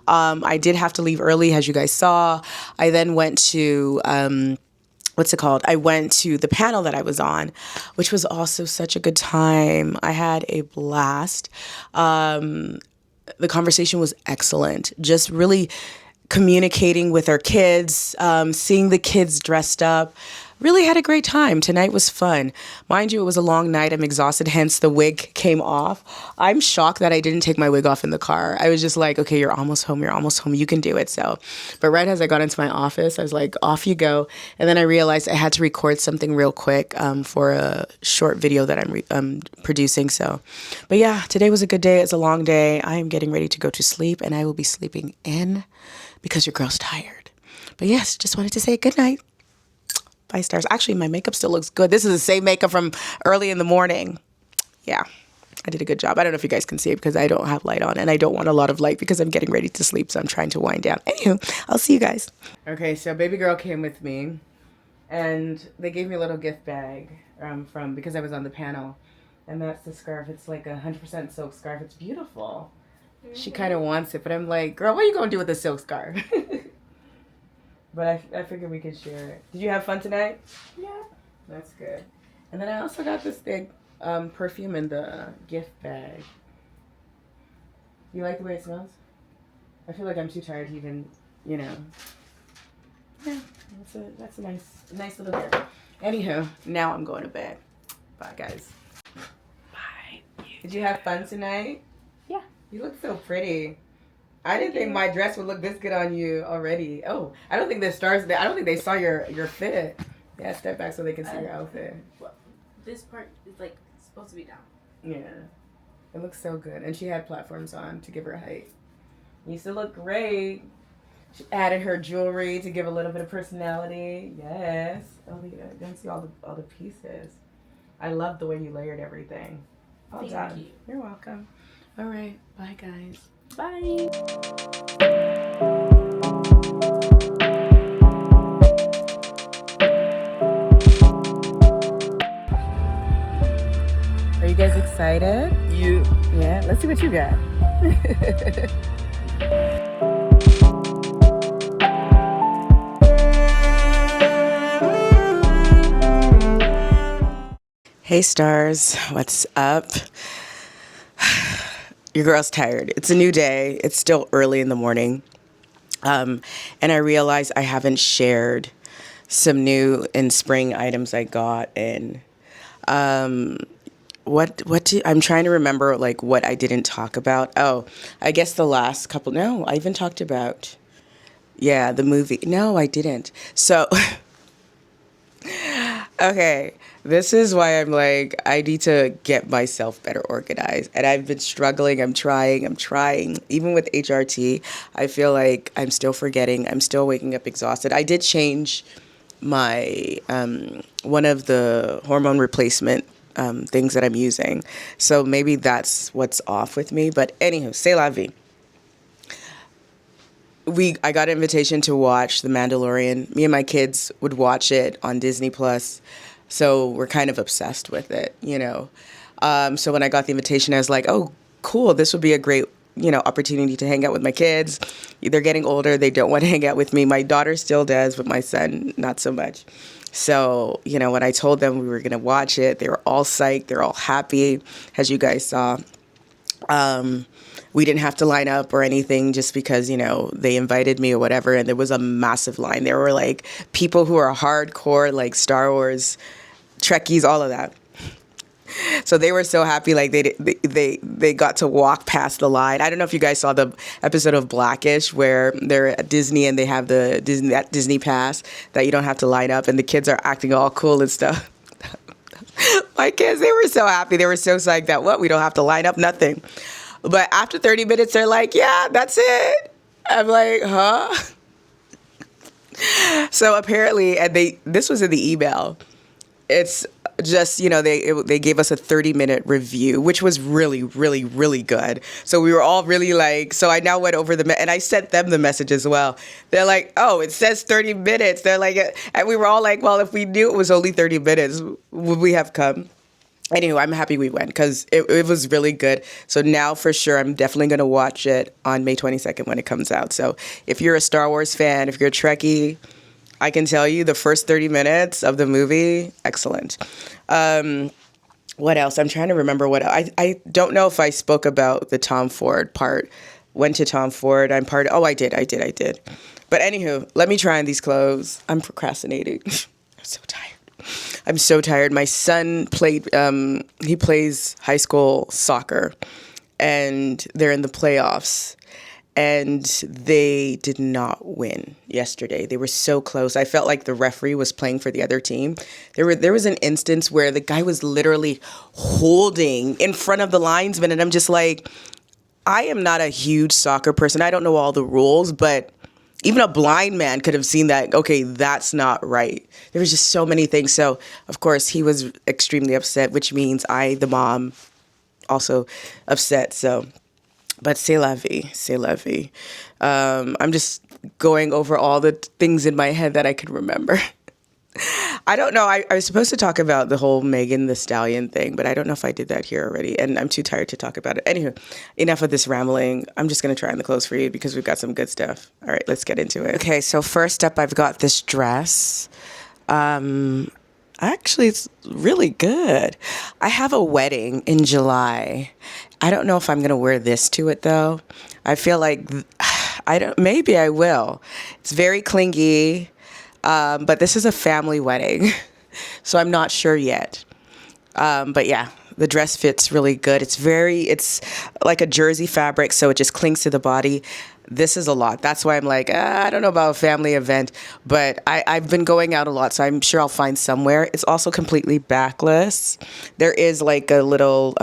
I did have to leave early, as you guys saw. I then went to, I went to the panel that I was on, which was also such a good time. I had a blast. The conversation was excellent. Just really communicating with our kids, seeing the kids dressed up. Really had a great time. Tonight was fun. Mind you, it was a long night. I'm exhausted, hence the wig came off. I'm shocked that I didn't take my wig off in the car. I was just like, okay, you're almost home, you can do it. So, but right as I got into my office, I was like, off you go. And then I realized I had to record something real quick for a short video that I'm producing. So, but yeah, today was a good day. It's a long day. I am getting ready to go to sleep, and I will be sleeping in because your girl's tired. But yes, just wanted to say good night. Bye, stars. Actually, my makeup still looks good. This is the same makeup from early in the morning. Yeah, I did a good job. I don't know if you guys can see it because I don't have light on, and I don't want a lot of light because I'm getting ready to sleep, so I'm trying to wind down. Anywho, I'll see you guys. Okay, so baby girl came with me, and they gave me a little gift bag because I was on the panel, and that's the scarf. It's like 100% silk scarf. It's beautiful. Mm-hmm. She kind of wants it, but I'm like, girl, what are you going to do with a silk scarf? But I figured we could share it. Did you have fun tonight? Yeah. That's good. And then I also got this big perfume in the gift bag. You like the way it smells? I feel like I'm too tired to even, you know. Yeah, that's a nice little hair. Anywho, now I'm going to bed. Bye, guys. Bye. Did you have fun tonight? Yeah. You look so pretty. I didn't think my dress would look this good on you already. Oh, I don't think the stars. I don't think they saw your fit. Yeah, step back so they can see your outfit. Well, this part is like supposed to be down. Yeah, it looks so good. And she had platforms on to give her height. You still look great. She added her jewelry to give a little bit of personality. Yes. Oh, yeah. I didn't see all the pieces. I love the way you layered everything. Well done. Thank you. You're welcome. All right. Bye, guys. Bye. Are you guys excited? Yeah. Let's see what you got. Hey stars, what's up? Your girl's tired. It's a new day. It's still early in the morning. And I realize I haven't shared some new and spring items I got. And I'm trying to remember like what I didn't talk about. Oh, I guess the last couple. No, I even talked about, the movie. No, I didn't. So, okay. This is why I'm like, I need to get myself better organized. And I've been struggling. I'm trying. Even with HRT, I feel like I'm still forgetting. I'm still waking up exhausted. I did change my, one of the hormone replacement things that I'm using. So maybe that's what's off with me. But anywho, c'est la vie. I got an invitation to watch The Mandalorian. Me and my kids would watch it on Disney Plus. So we're kind of obsessed with it, you know. So when I got the invitation, I was like, oh, cool. This would be a great, opportunity to hang out with my kids. They're getting older. They don't want to hang out with me. My daughter still does, but my son, not so much. So, when I told them we were going to watch it, they were all psyched. They're all happy, as you guys saw. We didn't have to line up or anything just because, they invited me or whatever. And there was a massive line. There were like people who are hardcore, like Star Wars Trekkies, all of that. So they were so happy, like they got to walk past the line. I don't know if you guys saw the episode of Blackish where they're at Disney and they have that Disney pass that you don't have to line up, and the kids are acting all cool and stuff. My kids, they were so happy. They were so psyched that we don't have to line up, nothing. But after 30 minutes, they're like, yeah, that's it. I'm like, huh? So apparently, and this was in the email. It's just, they gave us a 30-minute review, which was really, really, really good. So we were all really like, so I now went over and I sent them the message as well. They're like, oh, it says 30 minutes. They're like, and we were all like, well, if we knew it was only 30 minutes, would we have come? Anyway, I'm happy we went because it was really good. So now for sure, I'm definitely going to watch it on May 22nd when it comes out. So if you're a Star Wars fan, if you're a Trekkie, I can tell you the first 30 minutes of the movie, excellent. What else? I'm trying to remember what I don't know if I spoke about the Tom Ford part. Went to Tom Ford. I did. But anywho, let me try on these clothes. I'm procrastinating. I'm so tired. My son he plays high school soccer, and they're in the playoffs. And they did not win yesterday. They were so close. I felt like the referee was playing for the other team. There was an instance where the guy was literally holding in front of the linesman, and I'm just like, I am not a huge soccer person. I don't know all the rules, but even a blind man could have seen that, okay, that's not right. There was just so many things. So, of course, he was extremely upset, which means I, the mom, also upset. So, but c'est la vie, c'est la vie. I'm just going over all the things in my head that I could remember. I don't know. I was supposed to talk about the whole Megan Thee Stallion thing, but I don't know if I did that here already, and I'm too tired to talk about it. Anywho, enough of this rambling. I'm just going to try on the clothes for you because we've got some good stuff. All right, let's get into it. Okay, so first up, I've got this dress. Actually, it's really good. I have a wedding in July. I don't know if I'm going to wear this to it, though. I feel like Maybe I will. It's very clingy, but this is a family wedding, so I'm not sure yet. But yeah, the dress fits really good. It's like a jersey fabric, so it just clings to the body. This is a lot. That's why I'm like, I don't know about a family event, but I've been going out a lot, so I'm sure I'll find somewhere. It's also completely backless. There is like a little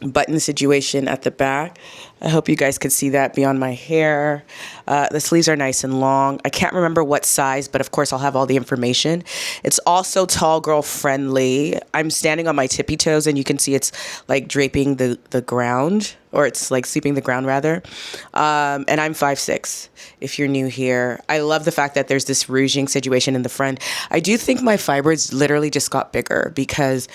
button situation at the back. I hope you guys could see that beyond my hair. The sleeves are nice and long. I can't remember what size, but of course I'll have all the information. It's also tall girl friendly. I'm standing on my tippy toes and you can see it's like draping the ground, or it's like sweeping the ground rather. And I'm 5'6", if you're new here. I love the fact that there's this ruching situation in the front. I do think my fibers literally just got bigger because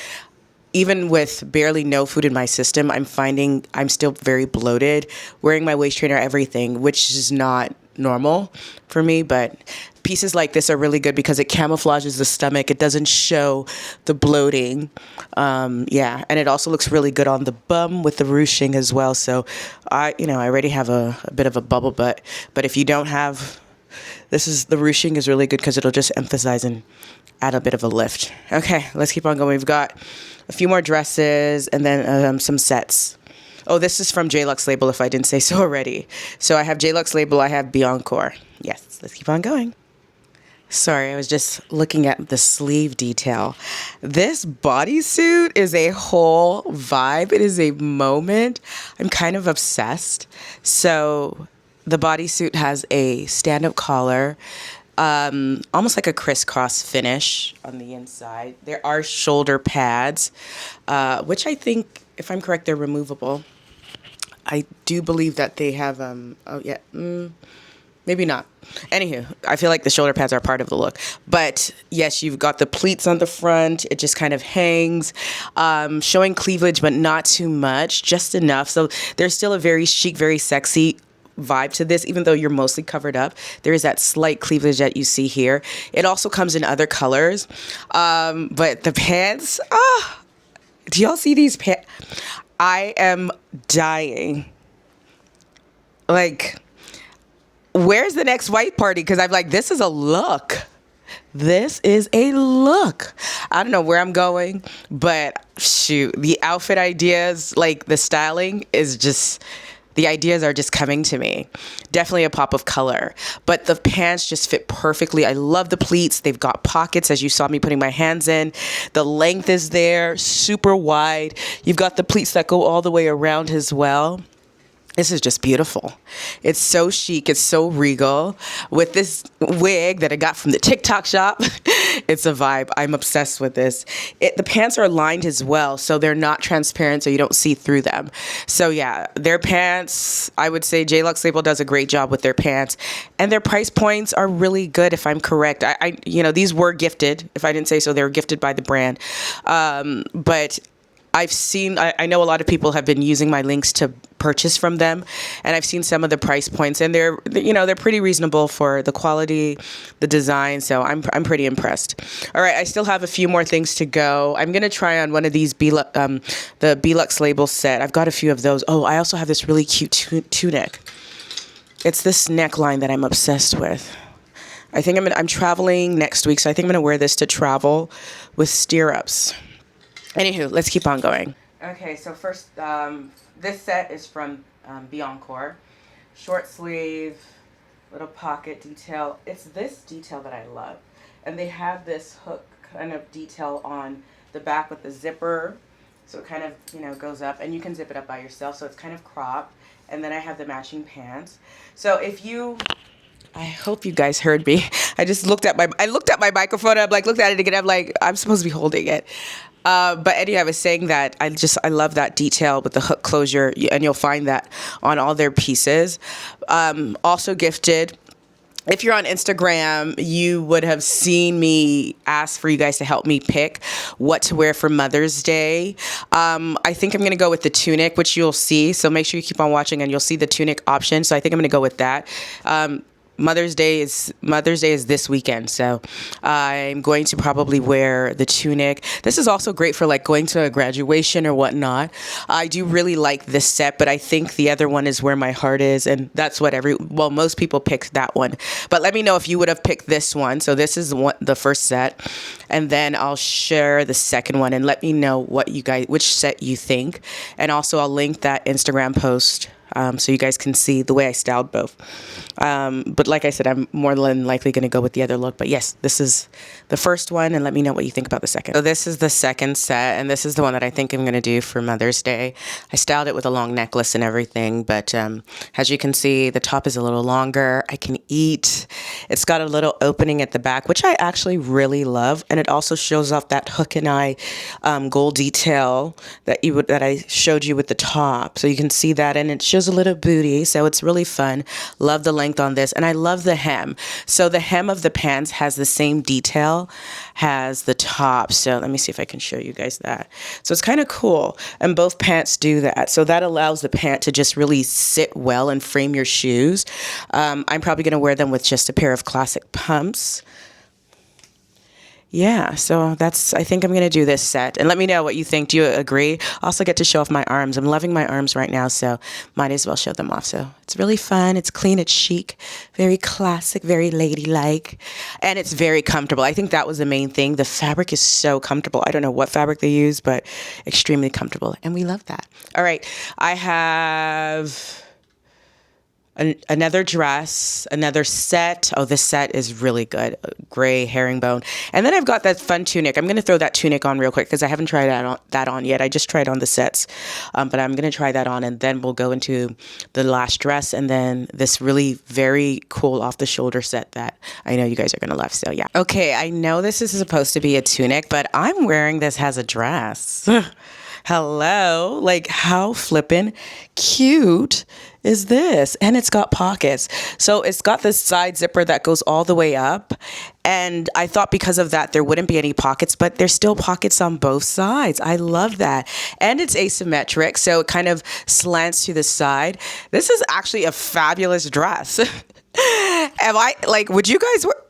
even with barely no food in my system, I'm finding I'm still very bloated, wearing my waist trainer, everything, which is not normal for me. But pieces like this are really good because it camouflages the stomach. It doesn't show the bloating. Yeah, and it also looks really good on the bum with the ruching as well. So I already have a bit of a bubble butt, but if you don't have, the ruching is really good because it'll just emphasize and add a bit of a lift. Okay, let's keep on going. We've got a few more dresses and then some sets. Oh, this is from JLux Label, if I didn't say so already. So I have JLux Label, I have Biancore. Yes, let's keep on going. Sorry, I was just looking at the sleeve detail. This bodysuit is a whole vibe. It is a moment. I'm kind of obsessed. So the bodysuit has a stand-up collar, almost like a crisscross finish on the inside. There are shoulder pads, which I think, if I'm correct, they're removable. I do believe that they have, maybe not. Anywho, I feel like the shoulder pads are part of the look. But yes, you've got the pleats on the front. It just kind of hangs, showing cleavage, but not too much, just enough. So there's still a very chic, very sexy vibe to this, even though you're mostly covered up. There is that slight cleavage that you see here. It also comes in other colors. But the pants, do y'all see these pants? I am dying. Like, where's the next white party? Because I'm like, this is a look. This is a look. I don't know where I'm going, but shoot, the outfit ideas, like the styling is just, the ideas are just coming to me. Definitely a pop of color, but the pants just fit perfectly. I love the pleats. They've got pockets, as you saw me putting my hands in. The length is there, super wide. You've got the pleats that go all the way around as well. This is just beautiful. It's so chic. It's so regal. With this wig that I got from the TikTok shop, it's a vibe. I'm obsessed with this. The pants are lined as well, so they're not transparent, so you don't see through them. So yeah, their pants, I would say JLux Label does a great job with their pants, and their price points are really good, if I'm correct. These were gifted. If I didn't say so, they were gifted by the brand. But I know a lot of people have been using my links to purchase from them, and I've seen some of the price points, and they're pretty reasonable for the quality, the design. So I'm pretty impressed. All right, I still have a few more things to go. I'm gonna try on one of these the Belux Label set. I've got a few of those. Oh, I also have this really cute tunic. It's this neckline that I'm obsessed with. I think I'm traveling next week, so I think I'm gonna wear this to travel with stirrups. Anywho, let's keep on going. Okay, so first, this set is from Biancore. Short sleeve, little pocket detail. It's this detail that I love. And they have this hook kind of detail on the back with the zipper. So it kind of, goes up, and you can zip it up by yourself. So it's kind of cropped. And then I have the matching pants. So I hope you guys heard me. I looked at my microphone. I'm like, looked at it again. I'm like, I'm supposed to be holding it. But anyway, I was saying that I love that detail with the hook closure, and you'll find that on all their pieces. Also gifted. If you're on Instagram, you would have seen me ask for you guys to help me pick what to wear for Mother's Day. I think I'm going to go with the tunic, which you'll see. So make sure you keep on watching and you'll see the tunic option. So I think I'm going to go with that. Mother's Day is this weekend, so I'm going to probably wear the tunic. This is also great for like going to a graduation or whatnot. I do really like this set, but I think the other one is where my heart is, and that's what most people picked that one. But let me know if you would have picked this one. So this is the first set, and then I'll share the second one, and let me know which set you think, and also I'll link that Instagram post. So you guys can see the way I styled both. But like I said, I'm more than likely going to go with the other look. But yes, this is the first one, and let me know what you think about the second. So this is the second set, and this is the one that I think I'm going to do for Mother's Day. I styled it with a long necklace and everything, but as you can see, the top is a little longer. I can eat. It's got a little opening at the back, which I actually really love, and it also shows off that hook and eye gold detail that I showed you with the top. So you can see that, and it shows a little booty, so it's really fun. Love the length on this, and I love the hem. So the hem of the pants has the same detail as the top. So let me see if I can show you guys that. So it's kind of cool, and both pants do that. So that allows the pant to just really sit well and frame your shoes. I'm probably going to wear them with just a pair of classic pumps. Yeah, so I think I'm going to do this set. And let me know what you think. Do you agree? Also get to show off my arms. I'm loving my arms right now, so might as well show them off. So it's really fun. It's clean. It's chic. Very classic. Very ladylike. And it's very comfortable. I think that was the main thing. The fabric is so comfortable. I don't know what fabric they use, but extremely comfortable. And we love that. All right. I have another dress, another set. Oh, this set is really good. Gray herringbone. And then I've got that fun tunic. I'm going to throw that tunic on real quick because I haven't tried that on yet. I just tried on the sets, but I'm going to try that on, and then we'll go into the last dress, and then this really very cool off the shoulder set that I know you guys are going to love. So yeah. Okay, I know this is supposed to be a tunic, but I'm wearing this as a dress. Hello, like how flippin' cute is this? And it's got pockets. So it's got this side zipper that goes all the way up. And I thought because of that, there wouldn't be any pockets, but there's still pockets on both sides. I love that. And it's asymmetric, so it kind of slants to the side. This is actually a fabulous dress.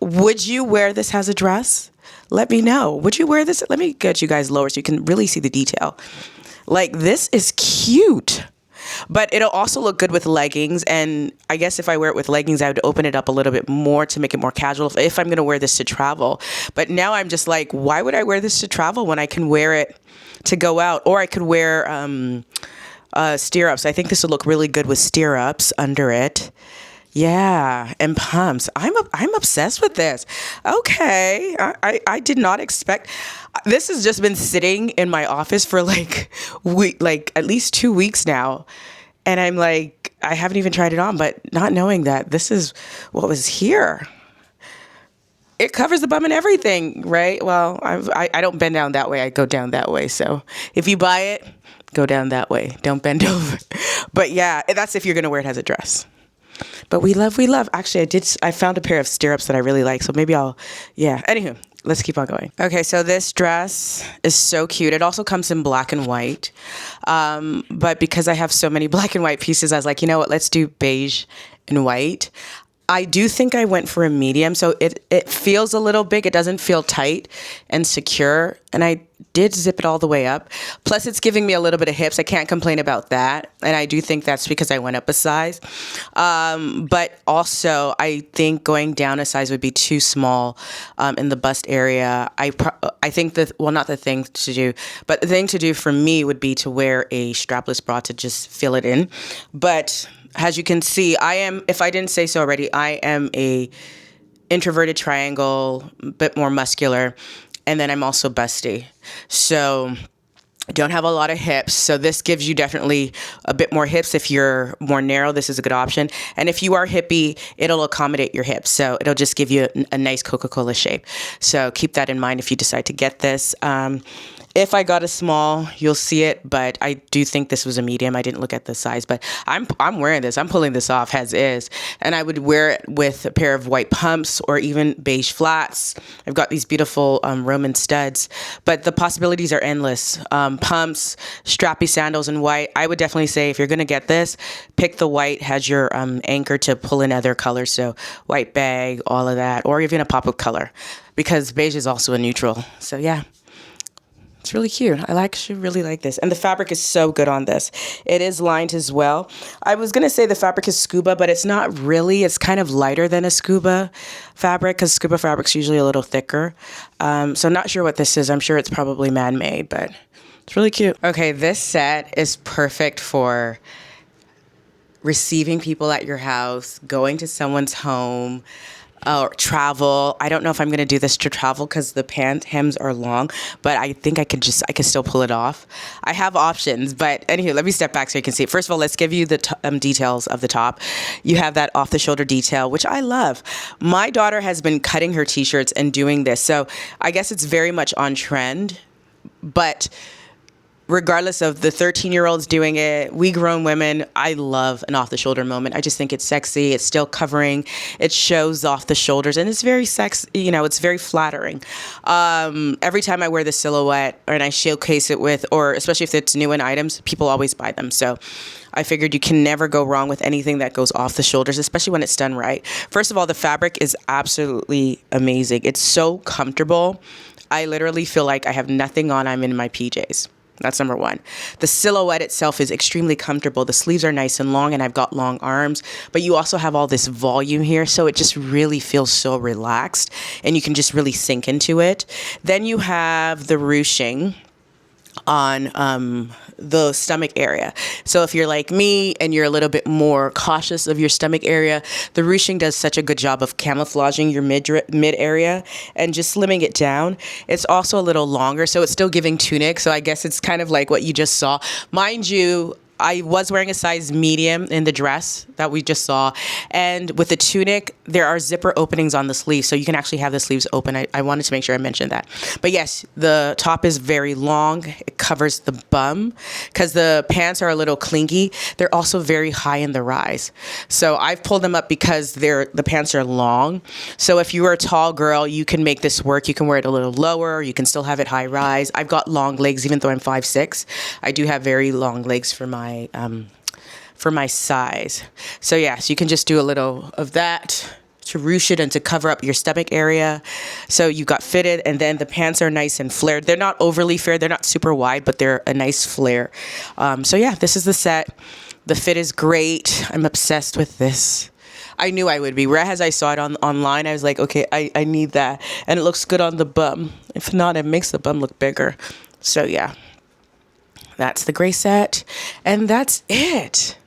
Would you wear this as a dress? Let me know. Would you wear this? Let me get you guys lower so you can really see the detail. Like, this is cute. But it'll also look good with leggings. And I guess if I wear it with leggings, I would open it up a little bit more to make it more casual if I'm going to wear this to travel. But now I'm just like, why would I wear this to travel when I can wear it to go out? Or I could wear stirrups. I think this would look really good with stirrups under it. Yeah, and pumps. I'm obsessed with this. Okay, I did not expect. This has just been sitting in my office for like at least 2 weeks now, and I'm like, I haven't even tried it on, but not knowing that this is what was here. It covers the bum and everything, right? Well, I don't bend down that way. I go down that way. So if you buy it, go down that way. Don't bend over. But yeah, that's if you're gonna wear it as a dress. But we love. Actually, I found a pair of stirrups that I really like. So maybe Anywho, let's keep on going. Okay, so this dress is so cute. It also comes in black and white. But because I have so many black and white pieces, I was like, you know what? Let's do beige and white. I do think I went for a medium, so it feels a little big. It doesn't feel tight and secure, and I did zip it all the way up. Plus, it's giving me a little bit of hips. I can't complain about that, and I do think that's because I went up a size. But also, I think going down a size would be too small in the bust area. I think not the thing to do, but the thing to do for me would be to wear a strapless bra to just fill it in. But as you can see, if I didn't say so already, I am a introverted triangle, a bit more muscular, and then I'm also busty. So I don't have a lot of hips, so this gives you definitely a bit more hips. If you're more narrow, this is a good option. And if you are hippie, it'll accommodate your hips, so it'll just give you a nice Coca-Cola shape. So keep that in mind if you decide to get this. If I got a small, you'll see it, but I do think this was a medium. I didn't look at the size, but I'm wearing this. I'm pulling this off as is, and I would wear it with a pair of white pumps or even beige flats. I've got these beautiful Roman studs, but the possibilities are endless. Pumps, strappy sandals in white. I would definitely say if you're going to get this, pick the white, has your anchor to pull in other colors, so white bag, all of that, or even a pop-up color, because beige is also a neutral. So yeah. It's really cute. I actually really like this. And the fabric is so good on this. It is lined as well. I was going to say the fabric is scuba, but it's not really. It's kind of lighter than a scuba fabric because scuba fabric's usually a little thicker. So I'm not sure what this is. I'm sure it's probably man-made, but it's really cute. Okay, this set is perfect for receiving people at your house, going to someone's home, or travel. I don't know if I'm going to do this to travel because the pant hems are long, but I think I could still pull it off. I have options, but anyway, let me step back so you can see it. First of all, let's give you the details of the top. You have that off the shoulder detail, which I love. My daughter has been cutting her t-shirts and doing this, so I guess it's very much on trend, but regardless of the 13-year-olds doing it, we grown women, I love an off-the-shoulder moment. I just think it's sexy. It's still covering. It shows off the shoulders, and it's very sexy. It's very flattering. Every time I wear the silhouette and I showcase it with, or especially if it's new in items, people always buy them. So I figured you can never go wrong with anything that goes off the shoulders, especially when it's done right. First of all, the fabric is absolutely amazing. It's so comfortable. I literally feel like I have nothing on. I'm in my PJs. That's number one. The silhouette itself is extremely comfortable. The sleeves are nice and long, and I've got long arms, but you also have all this volume here, so it just really feels so relaxed, and you can just really sink into it. Then you have the ruching on the stomach area. So if you're like me and you're a little bit more cautious of your stomach area, the ruching does such a good job of camouflaging your mid area and just slimming it down. It's also a little longer, so it's still giving tunic. So I guess it's kind of like what you just saw. Mind you, I was wearing a size medium in the dress that we just saw. And with the tunic, there are zipper openings on the sleeves. So you can actually have the sleeves open. I wanted to make sure I mentioned that. But yes, the top is very long. It covers the bum because the pants are a little clingy. They're also very high in the rise. So I've pulled them up because the pants are long. So if you are a tall girl, you can make this work. You can wear it a little lower. You can still have it high rise. I've got long legs, even though I'm 5'6". I do have very long legs for my size. So yeah, so you can just do a little of that to ruche it and to cover up your stomach area. So you got fitted, and then the pants are nice and flared. They're not overly flared. They're not super wide, but they're a nice flare. So yeah, this is the set. The fit is great. I'm obsessed with this. I knew I would be. Right as I saw it online, I was like, okay, I need that. And it looks good on the bum. If not, it makes the bum look bigger. So yeah. That's the gray set, and that's it.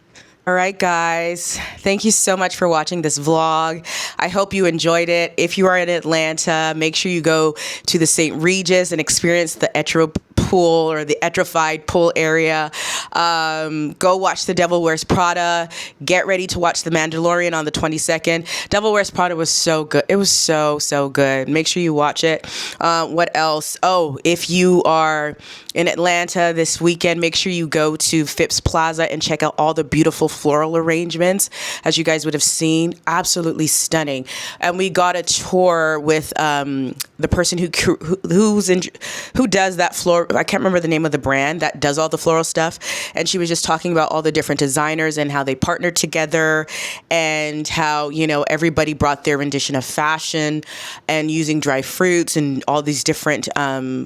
All right, guys. Thank you so much for watching this vlog. I hope you enjoyed it. If you are in Atlanta, make sure you go to the St. Regis and experience the Etro Pool or the Etrified Pool area. Go watch The Devil Wears Prada. Get ready to watch The Mandalorian on the 22nd. Devil Wears Prada was so good. It was so good. Make sure you watch it. What else? Oh, if you are in Atlanta this weekend, make sure you go to Phipps Plaza and check out all the beautiful floral arrangements. As you guys would have seen, absolutely stunning. And we got a tour with the person who does that floral. I can't remember the name of the brand that does all the floral stuff. And she was just talking about all the different designers and how they partnered together and how, everybody brought their rendition of fashion and using dry fruits and all these different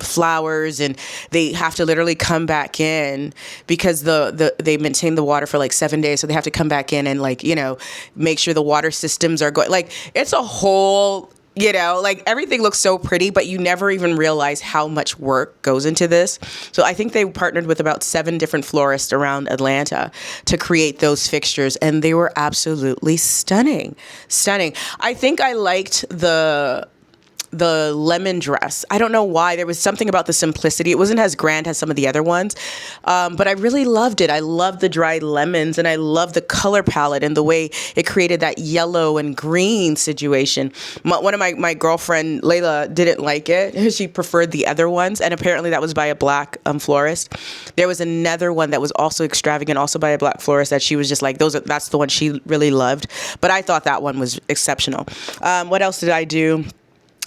flowers. And they have to literally come back in because they maintain the water for like 7 days. So they have to come back in and make sure the water systems are going. Like, it's a whole... everything looks so pretty, but you never even realize how much work goes into this. So I think they partnered with about 7 different florists around Atlanta to create those fixtures, and they were absolutely stunning. I think I liked the the lemon dress. I don't know why. There was something about the simplicity. It wasn't as grand as some of the other ones, but I really loved it. I loved the dried lemons, and I loved the color palette and the way it created that yellow and green situation. One of my girlfriend, Layla, didn't like it. She preferred the other ones, and apparently that was by a black florist. There was another one that was also extravagant, also by a black florist, that she was just like, that's the one she really loved. But I thought that one was exceptional. What else did I do?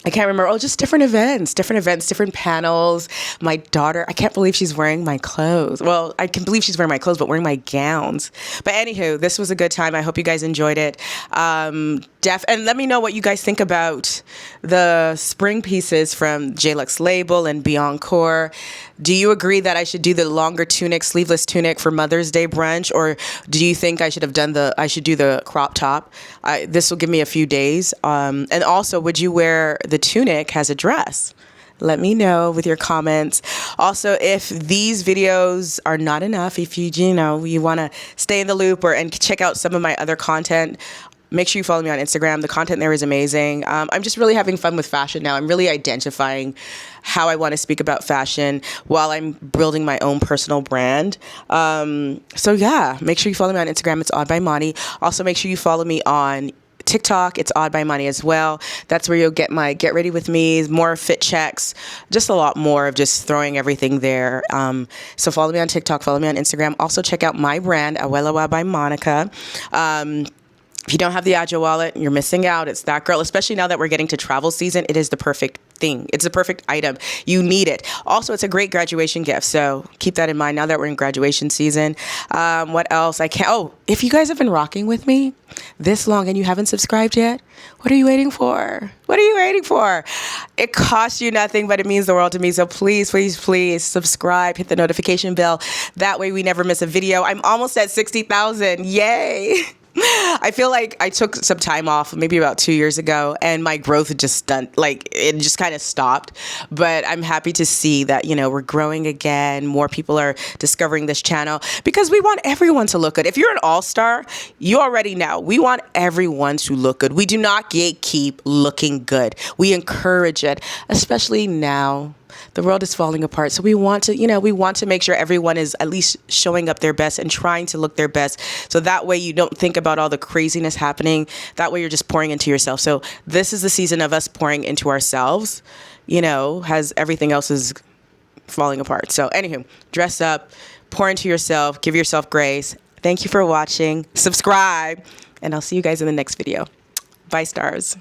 I can't remember. Oh, just different events, different panels. My daughter, I can't believe she's wearing my clothes. Well, I can believe she's wearing my clothes, but wearing my gowns. But anywho, this was a good time. I hope you guys enjoyed it. And let me know what you guys think about the spring pieces from JLux Label and Biancourt. Do you agree that I should do the longer tunic, sleeveless tunic for Mother's Day brunch, or do you think I should do the crop top? This will give me a few days. And also, would you wear the tunic as a dress? Let me know with your comments. Also, if these videos are not enough, if you want to stay in the loop and check out some of my other content, make sure you follow me on Instagram. The content there is amazing. I'm just really having fun with fashion now. I'm really identifying how I want to speak about fashion while I'm building my own personal brand. So yeah, make sure you follow me on Instagram. It's Odd by Monty. Also, make sure you follow me on TikTok. It's Odd by Monty as well. That's where you'll get my get ready with me, more fit checks, just a lot more of just throwing everything there. So follow me on TikTok, follow me on Instagram. Also check out my brand, Awelawa by Monica. If you don't have the Agile wallet, you're missing out. It's that girl, especially now that we're getting to travel season. It is the perfect thing. It's the perfect item. You need it. Also, it's a great graduation gift. So keep that in mind now that we're in graduation season. What else? If you guys have been rocking with me this long and you haven't subscribed yet, what are you waiting for? What are you waiting for? It costs you nothing, but it means the world to me. So please, please, please subscribe, hit the notification bell. That way we never miss a video. I'm almost at 60,000. Yay. I feel like I took some time off maybe about 2 years ago, and my growth had just it just kind of stopped. But I'm happy to see that, we're growing again. More people are discovering this channel because we want everyone to look good. If you're an all-star, you already know. We want everyone to look good. We do not gatekeep looking good. We encourage it, especially now. The world is falling apart. So we want to make sure everyone is at least showing up their best and trying to look their best. So that way you don't think about all the craziness happening. That way you're just pouring into yourself. So this is the season of us pouring into ourselves, as everything else is falling apart. So anywho, dress up, pour into yourself, give yourself grace. Thank you for watching. Subscribe, and I'll see you guys in the next video. Bye, stars.